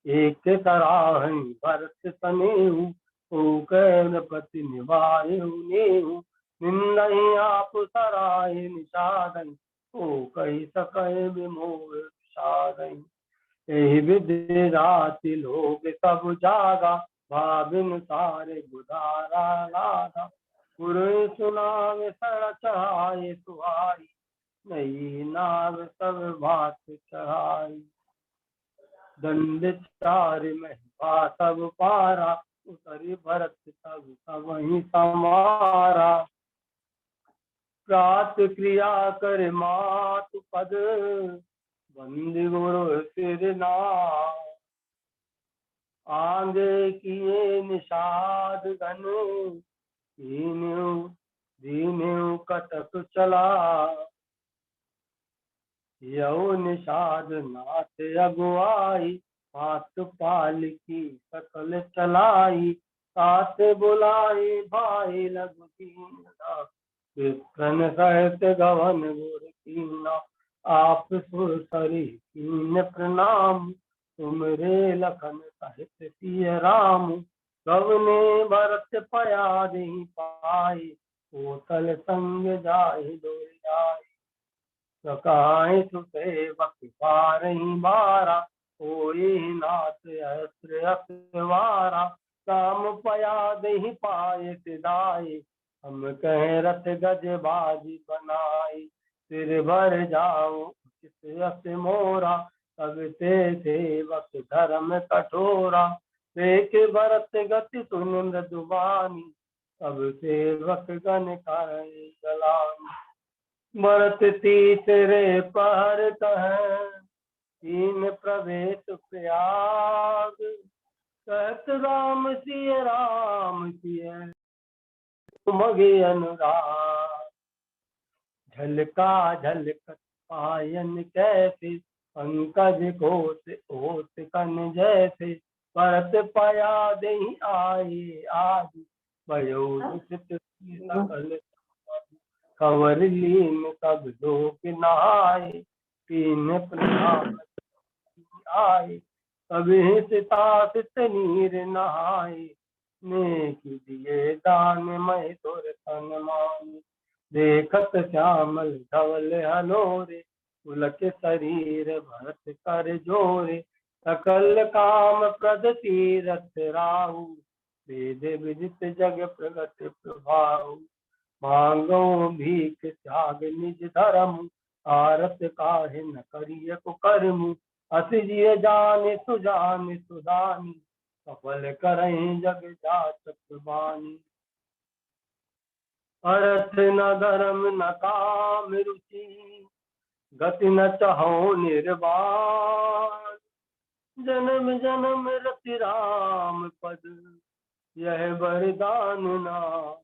एक सराहन भरत सनेहु ओ कैनपति निभायु नेहु निंदहि आप सराय निषादन ओ कही सकय विमोह विषादन एहि विधि राति लोग सब जागा भाविन सारे बुधारा लागा गुरु सुनावे सर चढ़ाए सुहाई नई नाव सब भात चढ़ाई दंड चार महिमा सब पारा उतरी भरत सब सब ही समारा प्रात क्रिया कर मातु पद बंदी गुरु सिर नाम आगे किए निषाद घन दीन्यु कटक चला यौ निषाद नाथ अगुआई हाथ पाल की सकल चलाई साथ बुलाई भाई लघु कीना विप्रन सहित गवन गुर कीना आप सुर सरी कीन प्रणाम तुम रे लखन सहित सिय राम गवने भरत पया दही पाई कोतल संग जाहि दो जाई सकाय सुसेवक पारही बारा कोई नाथ अस्त्र अखवारा काम पया दही पाए सिदाई हम कह रथ गज बाजी बनाई सिर भर जाओ उचित अस मोरा तब ते सेवक धर्म कठोरा देख भरत गति सुन मृदुबानी तब सेवक गण करे गलानी भरत तीसरे पहर कह तीन प्रवेश प्रयाग कहत राम सिय मगे अनुराग झलका झलकत पायन कैसे पंकज कोस ओस कन जैसे भरत पया दही आए आज भयो दुषित सकल खबर लीन सब लोग नहाए तीन प्रणाम आए कभी सीता सित नीर नहाए नेक दिए दान मय तोर तन मान देखत श्यामल धवल हनोरे पुलक शरीर भरत कर जोरे सकल काम प्रद तीरथ राहु वेद विदित जग प्रगट प्रभाव मांगो भीख त्याग निज धर्म आरत काहे न करिय को कर्म असि जिय जानि सुजानि सुदानि, सफल करहीं जग जाचक बानी। अर्थ न धर्म न काम रुचि, गति न चाहो निर्वाण। जन्म जन्म रति राम पद, यह वरदान नाम।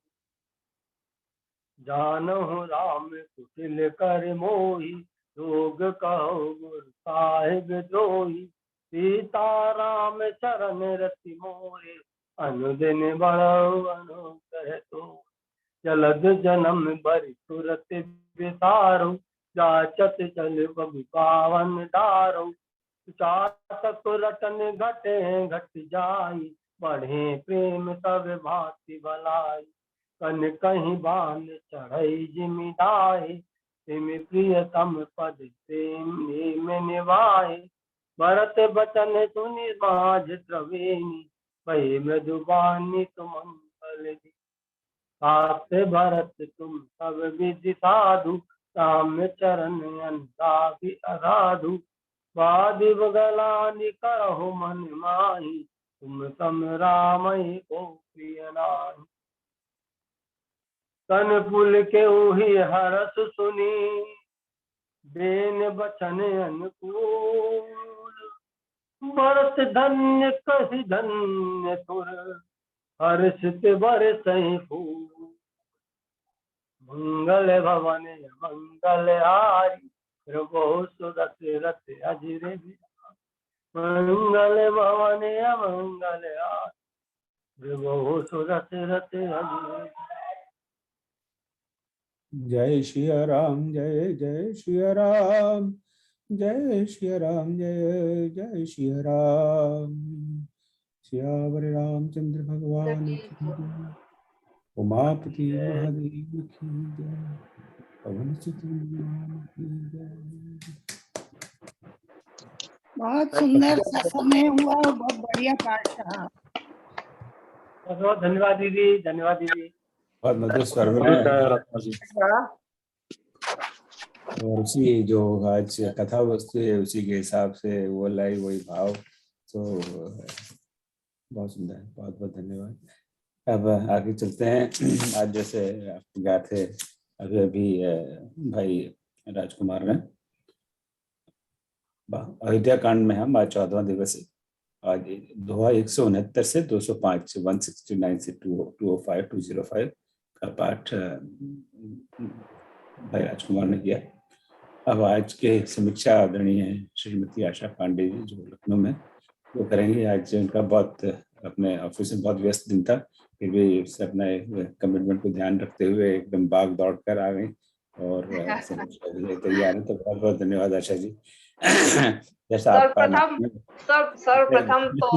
जानहु राम कुटिल कर मोहि, रोग कहो गुर साहिब द्रोही। सीता राम चरण रति मोरे, अनुदिन बढ़ऊ अनुग्रह तो। जलद जन्म बरि तुरत विसारो, जाचत चल बबि पावन डारो। चातक रटन घटे घट जाई, बढ़े प्रेम तब भांति भलाई। कन कहीं बान चढ़ई जिमिदाए, तिम प्रियतम पद प्रेम में निभाए। भरत बचन सुनि माझ त्रिवेणी, भई मृदुबानी सुमंगल दी। साथ भरत तुम सब विधि साधु, राम चरण अनुरागी अगाधु। वादि गलानि करहु मन माही, तुम सम रामहि को प्रिय नाहि। तन पुल के उही हरस सुनी, बेन बचन अनुकूल। भरत धन्य कहि धन्य तुर, हर्षित बरसहि फूल। मंगल भवन मंगल हारी, प्रभु सुरत रत अजिर बिराई। मंगल भवन मंगल हारी, प्रभु सुरत रत अजिर। जय श्री राम जय जय श्री राम, जय श्री राम जय जय श्री राम। सियावर रामचंद्र भगवान की जय, उमापति महादेव की जय, पवन सुत हनुमान की जय। बहुत सुंदर सा समय हुआ और बहुत बढ़िया पाठ रहा। बहुत धन्यवाद दीदी, धन्यवाद दीदी। बहुत मधुर स्वर में है। और उसी जो आज कथा वस्तु है उसी के हिसाब से वो लाई वही भाव, तो बहुत सुंदर है। बहुत बहुत धन्यवाद। अब आगे चलते हैं। आज जैसे आप गए थे अभी अभी भाई राजकुमार ने, अयोध्या कांड में हम आज 14वां दिवस है। आज दोहा 169 से 205, 169 से 205 205 का पाठ भाई राजकुमार ने किया। अब आज के समीक्षा आदरणीय श्रीमती आशा पांडे जी जो लखनऊ में वो करेंगे। आज उनका बहुत अपने ऑफिस में बहुत व्यस्त दिन था, फिर भी अपने कमिटमेंट को ध्यान रखते हुए एकदम भाग दौड़ कर आ गई और समीक्षा के लिए तैयार है। तो बहुत बहुत धन्यवाद आशा जी। जैसा आपका सर्वप्रथम तो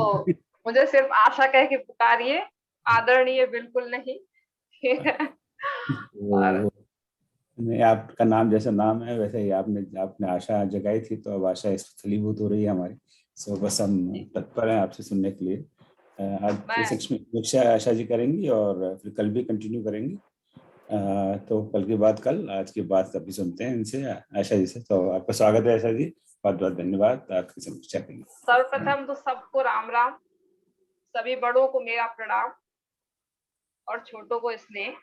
मुझे सिर्फ आशा कह के पुकारिए, आदरणीय बिल्कुल नहीं। नहीं, आपका नाम जैसा नाम है वैसे ही आपने आशा जगाई थी, तो अब आशा फलीभूत हो रही है हमारी। सो बस हम तत्पर हैं आपसे सुनने के लिए। आज समीक्षा आशा जी करेंगी और फिर कल भी कंटिन्यू करेंगी। तो कल की बात कल, आज की बात अभी सुनते हैं इनसे, आशा जी से। तो आपका स्वागत है आशा जी, बहुत बहुत धन्यवाद आपकी समीक्षा के लिए। सर्वप्रथम तो सबको राम राम, सभी बड़ों को मेरा प्रणाम और छोटों को स्नेह।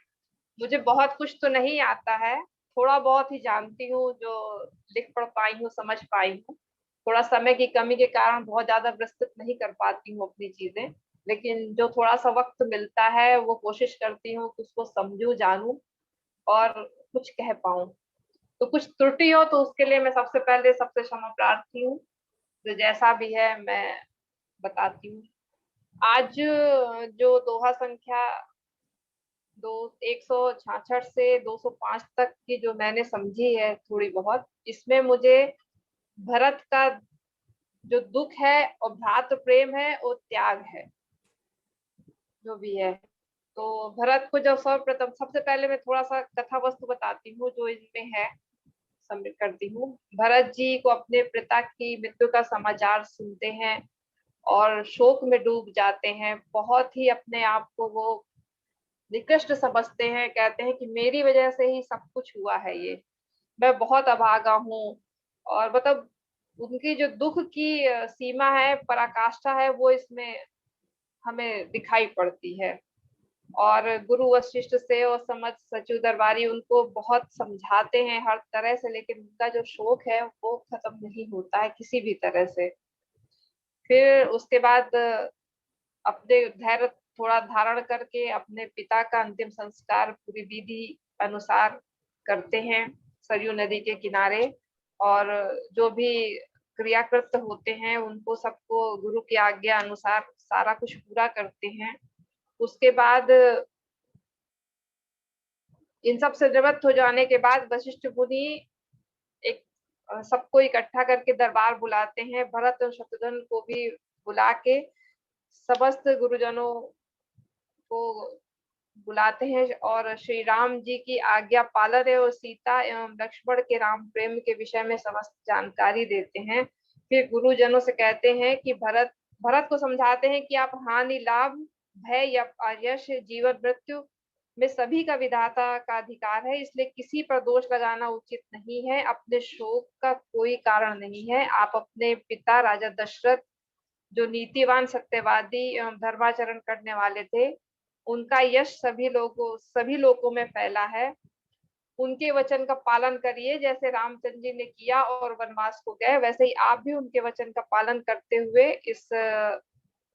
मुझे बहुत कुछ तो नहीं आता है, थोड़ा बहुत ही जानती हूँ, जो लिख पढ़ पाई हूँ, समझ पाई हूँ। थोड़ा समय की कमी के कारण बहुत ज्यादा विस्तृत नहीं कर पाती हूँ अपनी चीजें, लेकिन जो थोड़ा सा वक्त मिलता है वो कोशिश करती हूँ कि उसको समझूं, जानूं और कुछ कह पाऊं। तो कुछ त्रुटि हो तो उसके लिए मैं सबसे पहले सबसे क्षमा प्रार्थी हूँ। तो जैसा भी है मैं बताती हूँ। आज जो दोहा संख्या 166 से 205 तक की जो मैंने समझी है थोड़ी बहुत, इसमें मुझे भरत का जो दुख है और भ्रातृ प्रेम है और त्याग है जो भी है। तो भरत को जब सर्वप्रथम, सबसे पहले मैं थोड़ा सा कथा वस्तु बताती हूँ जो इसमें है, सबमिट करती हूँ। भरत जी को अपने पिता की मृत्यु का समाचार सुनते हैं और शोक में डूब जाते हैं। बहुत ही अपने आप को वो निकृष्ट समझते हैं, कहते हैं कि मेरी वजह से ही सब कुछ हुआ है, ये मैं बहुत अभागा हूँ। और मतलब उनकी जो दुख की सीमा है, पराकाष्ठा है, वो इसमें हमें दिखाई पड़ती है। और गुरु वशिष्ठ से और समझ सचिव दरबारी उनको बहुत समझाते हैं हर तरह से, लेकिन उनका जो शोक है वो खत्म नहीं होता है किसी भी तरह से। फिर उसके बाद अपने धैर्य थोड़ा धारण करके अपने पिता का अंतिम संस्कार पूरी विधि अनुसार करते हैं सरयू नदी के किनारे। और जो भी क्रियाकृत होते हैं उनको सबको गुरु की आज्ञा अनुसार सारा कुछ पूरा करते हैं। उसके बाद इन सब से निवृत्त हो जाने के बाद वशिष्ठ मुनि एक सबको इकट्ठा करके दरबार बुलाते हैं। भरत और शत्रुघ्न को भी बुला के समस्त गुरुजनों को बुलाते हैं और श्री राम जी की आज्ञा पालन और सीता एवं लक्ष्मण के राम प्रेम के विषय में समस्त जानकारी देते हैं। फिर गुरुजनों से कहते हैं कि भरत को समझाते हैं कि आप हानि लाभ भय या यश जीवन मृत्यु में सभी का विधाता का अधिकार है, इसलिए किसी पर दोष लगाना उचित नहीं है। अपने शोक का कोई कारण नहीं है। आप अपने पिता राजा दशरथ जो नीतिवान सत्यवादी एवं धर्माचरण करने वाले थे, उनका यश सभी लोगों में फैला है। उनके वचन का पालन करिए, जैसे रामचंद्र जी ने किया और वनवास को गए, वैसे ही आप भी उनके वचन का पालन करते हुए इस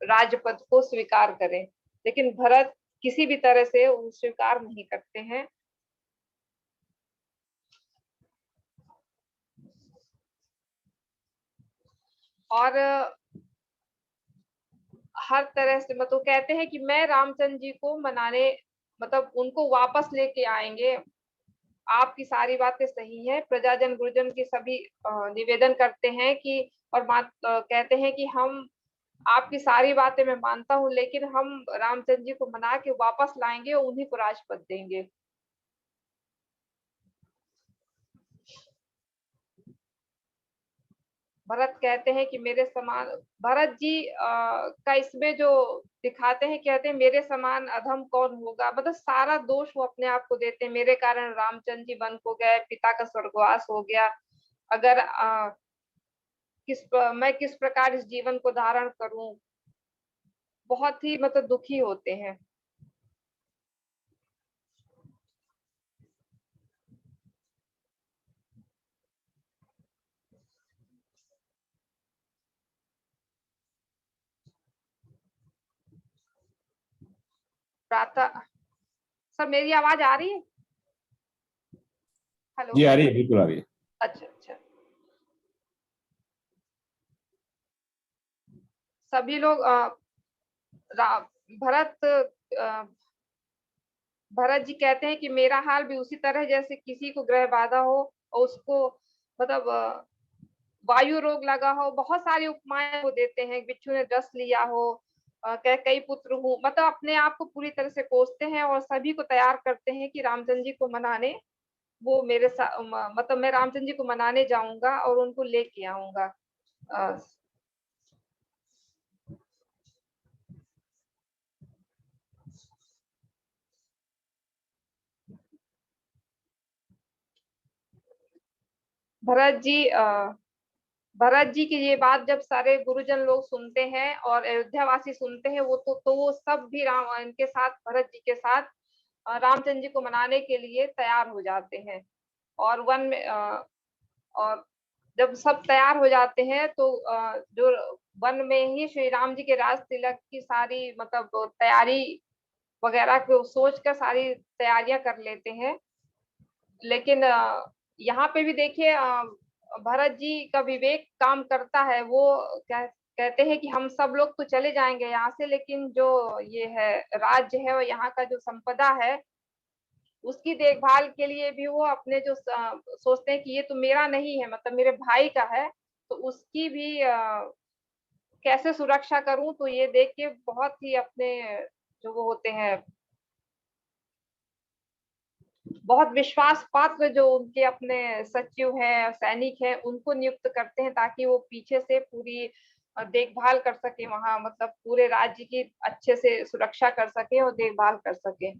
राजपद को स्वीकार करें। लेकिन भरत किसी भी तरह से स्वीकार नहीं करते हैं। और हर तरह से मतलब कहते हैं कि मैं रामचंद्र जी को मनाने मतलब उनको वापस लेके आएंगे। आपकी सारी बातें सही है। प्रजाजन गुरुजन की सभी निवेदन करते हैं कि और कहते हैं कि हम आपकी सारी बातें मैं मानता हूँ, लेकिन हम रामचंद्र जी को मना के वापस लाएंगे और उन्हीं को राजपद देंगे। भरत कहते हैं कि मेरे समान भरत जी का इसमें जो दिखाते हैं, कहते हैं मेरे समान अधम कौन होगा। मतलब सारा दोष वो अपने आप को देते हैं। मेरे कारण रामचंद्र जी वन को गए, पिता का स्वर्गवास हो गया। अगर मैं किस प्रकार इस जीवन को धारण करूं, बहुत ही मतलब दुखी होते हैं। प्रातः सर मेरी आवाज आ रही है? हेलो। जी आ रही है, बिल्कुल आ रही है। अच्छा अच्छा। सभी लोग भरत भरत जी कहते हैं कि मेरा हाल भी उसी तरह जैसे किसी को ग्रह बाधा हो और उसको मतलब वायु रोग लगा हो। बहुत सारी उपमाएं वो देते हैं। बिच्छू ने डस लिया हो, कई पुत्र हूँ, मतलब अपने आप को पूरी तरह से कोसते हैं और सभी को तैयार करते हैं कि रामचंद्र जी को मनाने वो मेरे साथ मतलब मैं रामचंद्र जी को मनाने जाऊंगा और उनको लेके आऊंगा। भरत जी की ये बात जब सारे गुरुजन लोग सुनते हैं और अयोध्या वासी सुनते हैं, तो वो सब भी राम इनके साथ भरत जी के साथ रामचंद्र जी को मनाने के लिए तैयार हो जाते हैं। और वन में और जब सब तैयार हो जाते हैं तो जो वन में ही श्री राम जी के राज तिलक की सारी मतलब तैयारी वगैरह को सोच कर सारी तैयारियां कर लेते हैं। लेकिन यहाँ पे भी देखिए भरत जी का विवेक काम करता है। वो कहते हैं कि हम सब लोग तो चले जाएंगे यहाँ से, लेकिन जो ये है राज्य है और यहाँ का जो संपदा है उसकी देखभाल के लिए भी वो अपने जो सोचते हैं कि ये तो मेरा नहीं है, मतलब मेरे भाई का है, तो उसकी भी कैसे सुरक्षा करूं, तो ये देख के बहुत ही अपने जो वो होते हैं बहुत विश्वास पात्र जो उनके अपने सचिव हैं सैनिक हैं उनको नियुक्त करते हैं, ताकि वो पीछे से पूरी देखभाल कर सके, वहां मतलब पूरे राज्य की अच्छे से सुरक्षा कर सके और देखभाल कर सके।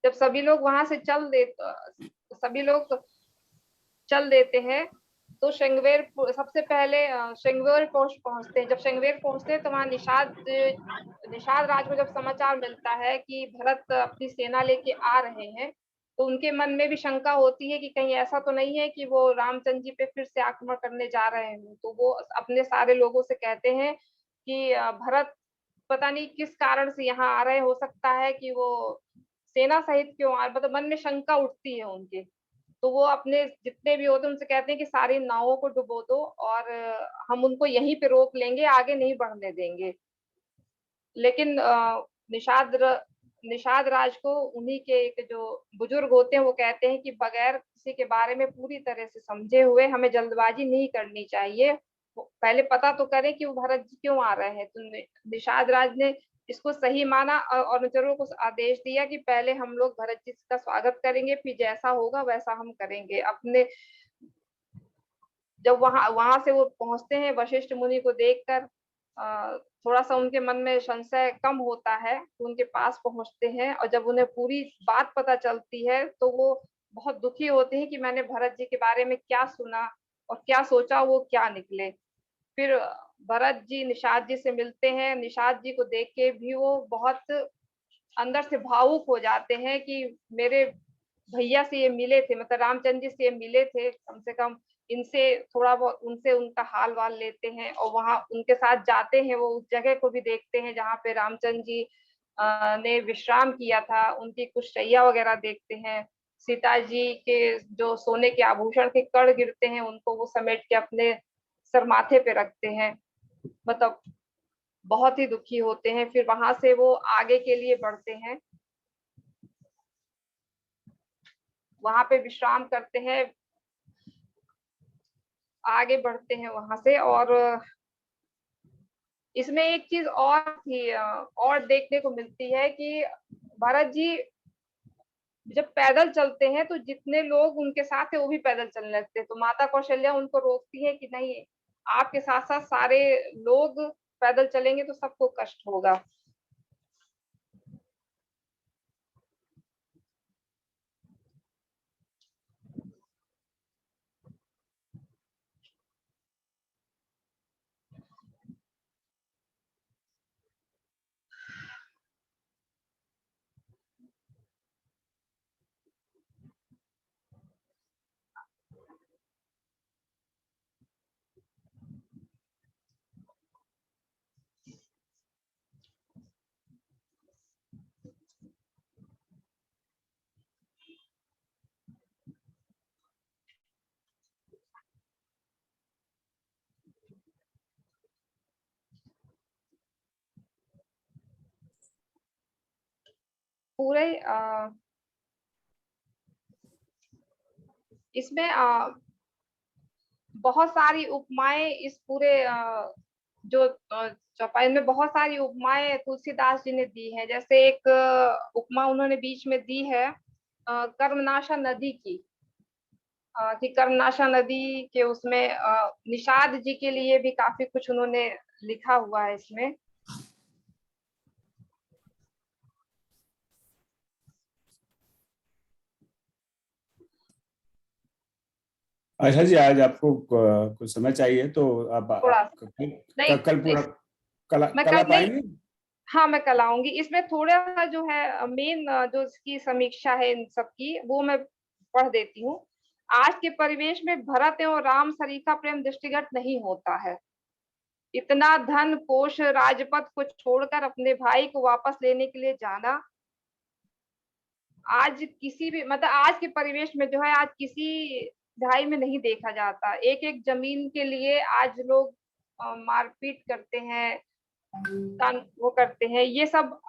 जब सभी लोग वहां से सभी लोग चल देते हैं तो श्रृंगवेर सबसे पहले श्रृंगवेर पहुंचते हैं। जब श्रृंगवेर पहुंचते हैं तो वहां निषाद राज को जब समाचार मिलता है कि भरत अपनी सेना लेके आ रहे हैं, तो उनके मन में भी शंका होती है कि कहीं ऐसा तो नहीं है कि वो रामचंद्र जी पे फिर से आक्रमण करने जा रहे हैं। तो वो अपने सारे लोगों से कहते हैं कि भरत पता नहीं किस कारण से यहाँ आ रहे, हो सकता है कि वो सेना सहित क्यों आ, मतलब मन में शंका उठती है उनके। तो वो अपने जितने भी होते हैं उनसे कहते हैं कि सारी नावों को डुबो दो और हम उनको यहीं पे रोक लेंगे, आगे नहीं बढ़ने देंगे। लेकिन निषाद राज को उन्हीं के एक जो बुजुर्ग होते हैं वो कहते हैं कि बगैर किसी के बारे में पूरी तरह से समझे हुए हमें जल्दबाजी नहीं करनी चाहिए, पहले पता तो करें कि वो भरत जी क्यों आ रहे हैं। तो निषाद राज ने इसको सही माना और अनुचरों को आदेश दिया कि पहले हम लोग भरत जी का स्वागत करेंगे, फिर जैसा होगा वैसा हम करेंगे। अपने जब वहां से वो पहुंचते हैं, वशिष्ठ मुनि को देखकर थोड़ा सा उनके मन में संशय कम होता है, तो उनके पास पहुंचते हैं और जब उन्हें पूरी बात पता चलती है तो वो बहुत दुखी होते हैं कि मैंने भरत जी के बारे में क्या सुना और क्या सोचा वो क्या निकले। फिर भरत जी निषाद जी से मिलते हैं। निषाद जी को देख के भी वो बहुत अंदर से भावुक हो जाते हैं कि मेरे भैया से ये मिले थे, मतलब रामचंद्र जी से ये मिले थे, कम से कम इनसे थोड़ा बहुत उनसे उनका हाल वाल लेते हैं और वहां उनके साथ जाते हैं। वो उस जगह को भी देखते हैं जहाँ पे रामचंद्र जी ने विश्राम किया था, उनकी कुछ शैया वगैरह देखते हैं। सीता जी के जो सोने के आभूषण के कड़ गिरते हैं उनको वो समेट के अपने सर माथे पे रखते हैं, मतलब बहुत ही दुखी होते हैं। फिर वहां से वो आगे के लिए बढ़ते हैं, वहां पे विश्राम करते हैं, आगे बढ़ते हैं वहां से। और इसमें एक चीज और थी और देखने को मिलती है कि भरत जी जब पैदल चलते हैं तो जितने लोग उनके साथ है वो भी पैदल चलने लगते हैं। तो माता कौशल्या उनको रोकती है कि नहीं, आपके साथ साथ सारे लोग पैदल चलेंगे तो सबको कष्ट होगा। पूरे इसमें बहुत सारी उपमाएं इस पूरे जो चौपाई में बहुत सारी उपमाएं तुलसीदास जी ने दी है। जैसे एक उपमा उन्होंने बीच में दी है कर्मनाशा नदी की, कि कर्मनाशा नदी के उसमें निषाद जी के लिए भी काफी कुछ उन्होंने लिखा हुआ है इसमें। अच्छा जी, आज आपको कुछ समय चाहिए तो थोड़ा कल पूरा मैं कल आप नहीं, आएंगे? हाँ मैं कल आऊंगी। इसमें थोड़ा सा जो है मेन जो इसकी समीक्षा है इन सब की वो मैं पढ़ देती हूँ। आज के परिवेश में भरत एवं राम सरीखा प्रेम दृष्टिगत नहीं होता है। इतना धन कोश राजपथ को छोड़कर अपने भाई को वापस लेने के लिए जाना आज किसी भी मतलब आज के परिवेश में जो है आज किसी भाई में नहीं देखा जाता। एक एक जमीन के लिए आज लोग मारपीट करते हैं, वो करते हैं। ये सब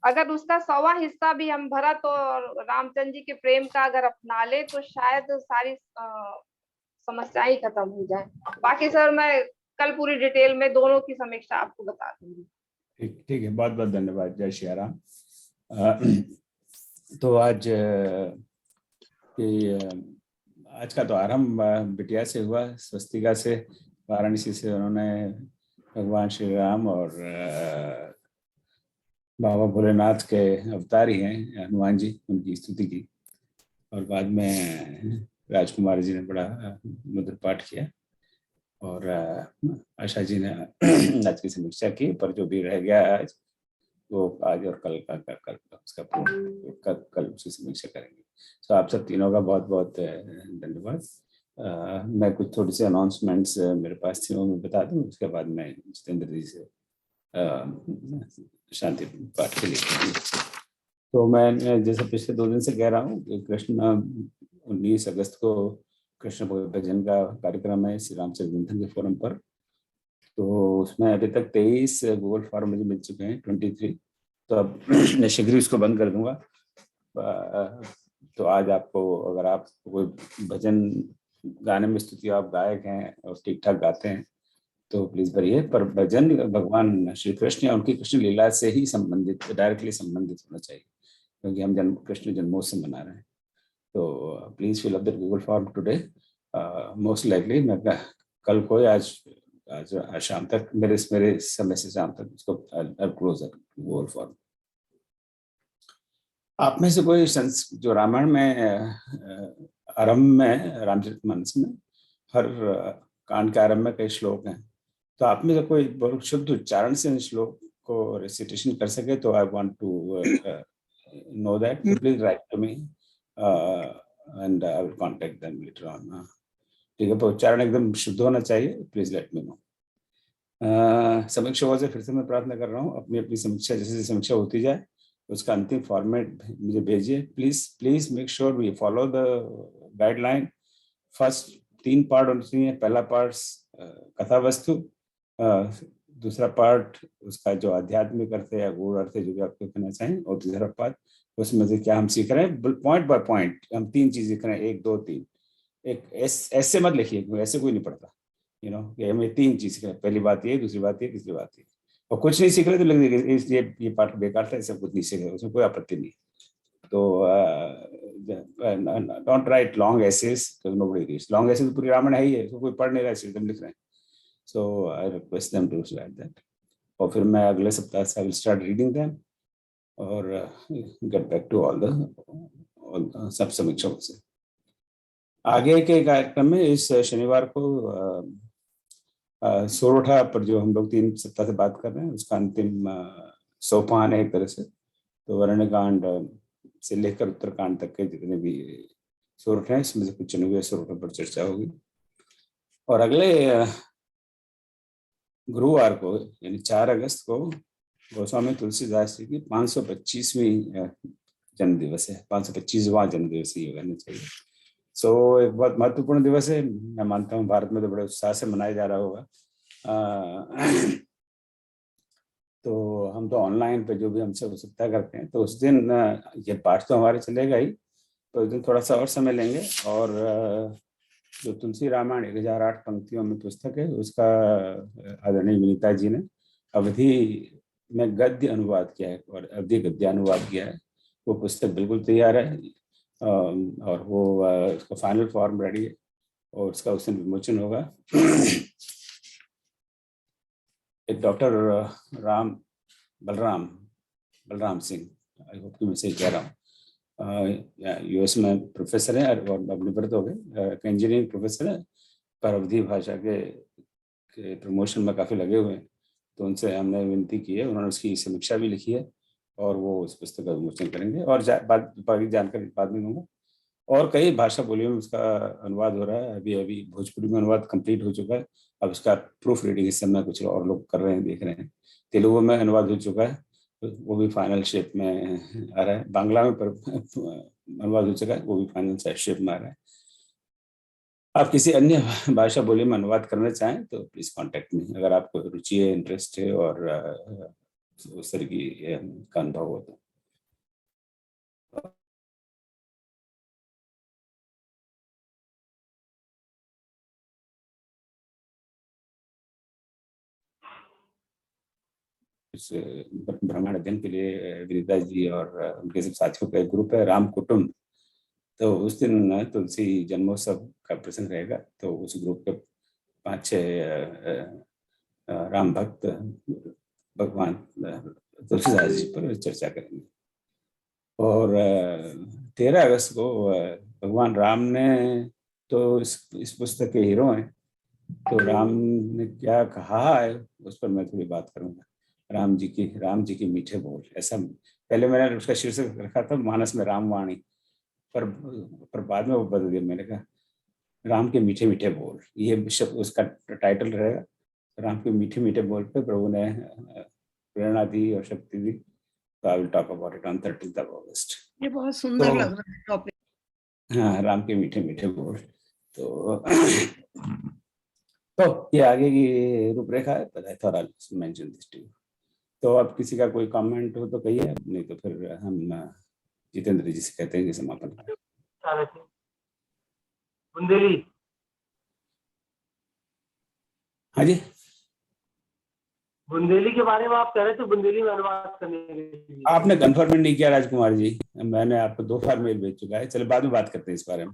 अगर उसका 100वां हिस्सा भी हम भरत और रामचंद्र जी के प्रेम का अगर अपना ले तो शायद सारी समस्याएं ही खत्म हो जाए। बाकी सर मैं कल पूरी डिटेल में दोनों की समीक्षा आपको बता दूंगी। ठीक ठीक है, बहुत बहुत धन्यवाद। जय श्री राम। तो आज आज का तो आरंभ बिटिया से हुआ, स्वस्तिका से, वाराणसी से। उन्होंने भगवान श्री राम और बाबा भोलेनाथ के अवतार ही हैं हनुमान जी, उनकी स्तुति की। और बाद में राजकुमार जी ने बड़ा मधुर पाठ किया और आशा जी ने आज की समीक्षा की, पर जो भी रह गया आज वो आज और कल उसका कल उसकी समीक्षा करेंगे। तो आप सब तीनों का बहुत बहुत धन्यवाद। मैं कुछ थोड़ी सी अनाउंसमेंट्स मेरे पास थी वो मैं बता दूं, उसके बाद मैं जितेंद्र जी से शांति पाठ के लिए। तो मैं जैसे पिछले 2 दिन से कह रहा हूँ कि कृष्ण 19 अगस्त को कृष्ण भजन का कार्यक्रम है श्री रामचंद्र मंथन के फोरम पर। तो उसमें अभी तक 23 गूगल फॉर्म मुझे मिल चुके हैं, 23। तो अब मैं शीघ्र ही उसको बंद कर दूंगा। तो आज आपको अगर आप कोई भजन गाने में स्तुति आप गायक हैं और ठीक ठाक गाते हैं तो प्लीज भरिए, पर भजन भगवान श्री कृष्ण या उनकी कृष्ण लीला से ही संबंधित, डायरेक्टली संबंधित होना चाहिए, क्योंकि हम कृष्ण जन्मोत्सव मना रहे हैं। तो please fill up the Google form today. Most likely मैं कल को आज शाम तक मेरे समय से शाम तक उसको क्लोज गूगल फॉर्म। आप में से कोई जो रामायण में आरंभ में रामचरितमानस में हर कांड के आरंभ में कई श्लोक हैं, तो आप में से कोई बहुत शुद्ध उच्चारण से इन श्लोक को रेसिटेशन कर सके तो I want to know that, please write to me and I will contact them later on. ठीक है, पर उच्चारण एकदम शुद्ध होना चाहिए, प्लीज लेट मी नो। समीक्षा से फिर से मैं प्रार्थना कर रहा हूँ, अपनी अपनी समीक्षा जैसे जैसे समीक्षा होती जाए उसका अंतिम फॉर्मेट मुझे भेजिए। Please make sure we follow the guideline. First 3 part होने चाहिए। पहला पार्ट कथा वस्तु, दूसरा पार्ट उसका जो आध्यात्मिक अर्थ है या गूढ़ अर्थ है जो भी आपको कहना चाहें, और तीसरा पार्ट उसमें से क्या हम सीख रहे हैं पॉइंट बाय पॉइंट। हम 3 चीज सीख रहे हैं, 1 2 3। एक ऐसे मत लिखिए, ऐसे कोई नहीं पढ़ता, यू नो कि हमें 3 चीज सीख रहे हैं। पहली बात ये, दूसरी बात ये, तीसरी बात ये, और कुछ नहीं सीख रहे तो लिख दीजिए ये पाठ बेकार था, ऐसा कुछ नहीं सीख रहे, उसमें कोई आपत्ति नहीं। तो don't write long essays, nobody reads long essays. पूरी रामायण है ही है, इसको कोई पढ़ नहीं रहा है, एकदम लिख रहे हैं। So I request them to write that. और फिर मैं अगले सप्ताह से I will start reading them और get back to all the सब समीक्षाओं से। आगे के कार्यक्रम में इस शनिवार को सोरठा पर जो हम लोग 3 सप्ताह से बात कर रहे हैं उसका अंतिम सोपान है एक तरह से। तो वर्ण कांड से लेकर उत्तरकांड तक के जितने भी सोरठ हैं इसमें से कुछ चुने हुए सोरठों पर चर्चा होगी। और अगले गुरुवार को यानी 4 अगस्त को गोस्वामी तुलसीदास जी की 525वीं जन्म दिवस है। 525वां जन्म दिवस ये कहना चाहिए। सो एक बहुत महत्वपूर्ण दिवस है। मैं मानता हूँ भारत में तो बड़े उत्साह से मनाया जा रहा होगा। तो हम तो ऑनलाइन पे जो भी हमसे हो सकता करते हैं, तो उस दिन ये पाठ तो हमारे चलेगा ही, तो उस दिन थोड़ा सा और समय लेंगे और जो तुलसी रामायण 1008 पंक्तियों में पुस्तक है उसका आदरणीय विनीता जी ने अवधि में गद्य अनुवाद किया है और अवधि गद्य अनुवाद किया है। वो पुस्तक बिल्कुल तैयार है और वो उसका फाइनल फॉर्म रेडी है और उसका उस दिन विमोचन होगा। एक doctor Balram Singh, I hope कि मैं सही कह रहा हूँ, यूएस में प्रोफेसर है और निवृत्त हो गए, इंजीनियरिंग प्रोफेसर है, पर अवधी भाषा के प्रमोशन में काफ़ी लगे हुए हैं। तो उनसे हमने विनती की है, उन्होंने उसकी समीक्षा भी लिखी है और वो उस पुस्तक का विमोचन करेंगे और बाकी जानकारी बाद में दूंगा। और कई भाषा बोलियों में उसका अनुवाद हो रहा है। अभी भोजपुरी में अनुवाद कंप्लीट हो चुका है। अब उसका प्रूफ रीडिंग इस समय कुछ और लोग कर रहे हैं, देख रहे हैं। तेलुगु में अनुवाद हो चुका है, वो भी फाइनल शेप में आ रहा है। बांग्ला में अनुवाद हो चुका है, वो भी फाइनल शेप में आ रहा है। आप किसी अन्य भाषा बोली में अनुवाद करना चाहें तो प्लीज कांटेक्ट मी, अगर आपको रुचि है, इंटरेस्ट है और उस तरह की का अनुभव हो तो। इस ब्राह्मण अध्ययन के लिए विनीता जी और उनके सब साथियों का एक ग्रुप है, राम कुटुंब। तो उस दिन तुलसी जन्मोत्सव का प्रसंग रहेगा, तो उस ग्रुप के 5-6 राम भक्त भगवान तुलसीदास जी पर चर्चा करेंगे। और 13 अगस्त को भगवान राम ने तो इस पुस्तक के हीरो हैं, तो राम ने क्या कहा है उस पर मैं थोड़ी बात करूंगा। राम जी की मीठे बोल, ऐसा पहले मैंने उसका शीर्षक रखा था मानस में रामवाणी, पर बाद में वो बदल दिया, मैंने कहा राम के मीठे मीठे बोल, ये शब्द उसका टाइटल रहेगा। राम के मीठे मीठे बोल पे प्रभु ने प्रेरणा दी और शक्ति दी। तो I will talk about it on 13th of August। ये बहुत सुंदर तो- लग रहा है टॉपिक। हाँ, राम के मीठे मीठे बोल। तो ये आगे की रूपरेखा है, but I thought I'll mention this to you। तो अब किसी का कोई कमेंट हो तो कहिए, नहीं तो फिर हम जितेंद्र जी से कहते हैं कि समापन करें। बुंदेली। हाँ जी, बुंदेली के बारे में आप कह रहे थे, बुंदेली में अनुवाद करने के लिए। आपने कंफर्म नहीं किया राजकुमार जी, मैंने आपको 2 बार मेल भेज चुका है। चलो बाद में बात करते हैं इस बारे में।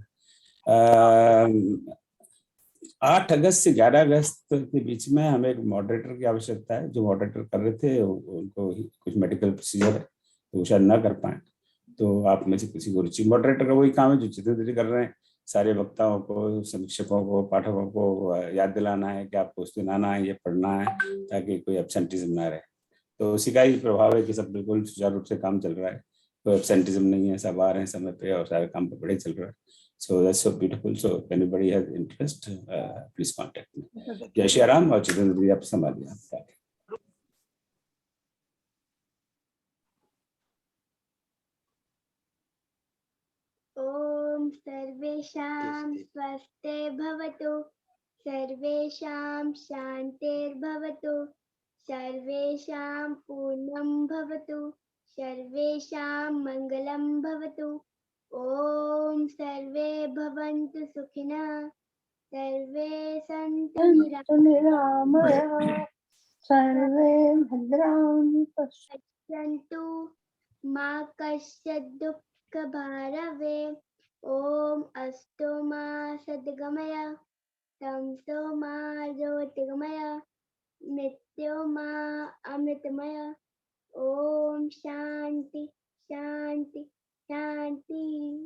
8 अगस्त से 11 अगस्त के बीच में हमें एक मॉडरेटर की आवश्यकता है। जो मॉडरेटर कर रहे थे उनको कुछ मेडिकल प्रोसीजर है तो वो शायद ना कर पाए। तो आप में से किसी को रुचि, मॉडरेटर का वही काम है जो जितेंद्र कर रहे हैं, सारे वक्ताओं को, समीक्षकों को, पाठकों को याद दिलाना है कि आपको उस दिन आना है, ये पढ़ना है, ताकि कोई एब्सेंटिज्म ना रहे। तो उसी का ही प्रभाव है कि सब बिल्कुल सुचारू रूप से काम चल रहा है, कोई एब्सेंटिज्म नहीं है, सब आ रहे हैं समय पे और सारे काम बड़े चल रहा है। So that's so beautiful. So if anybody has interest, please contact me। जय श्री राम। और जितेंद्र जी आप संभालिए। ॐ सर्वेषां स्वस्ते भवतु, सर्वेषां शान्तिर्भवतु, सर्वेषां पूर्णं भवतु, सर्वेषां मङ्गलं भवतु। ॐ सर्वे भवन्तु सुखिनः, सर्वे सन्तु निरामयाः, सर्वे भद्राणि पश्यन्तु, मा कश्चित् दुःखभारवे। ॐ अस्तु मा सद्गमय, तमसो मा ज्योतिर्गमय, मृत्यो मा अमृतमय। ॐ शान्ति शान्ति शान्ति।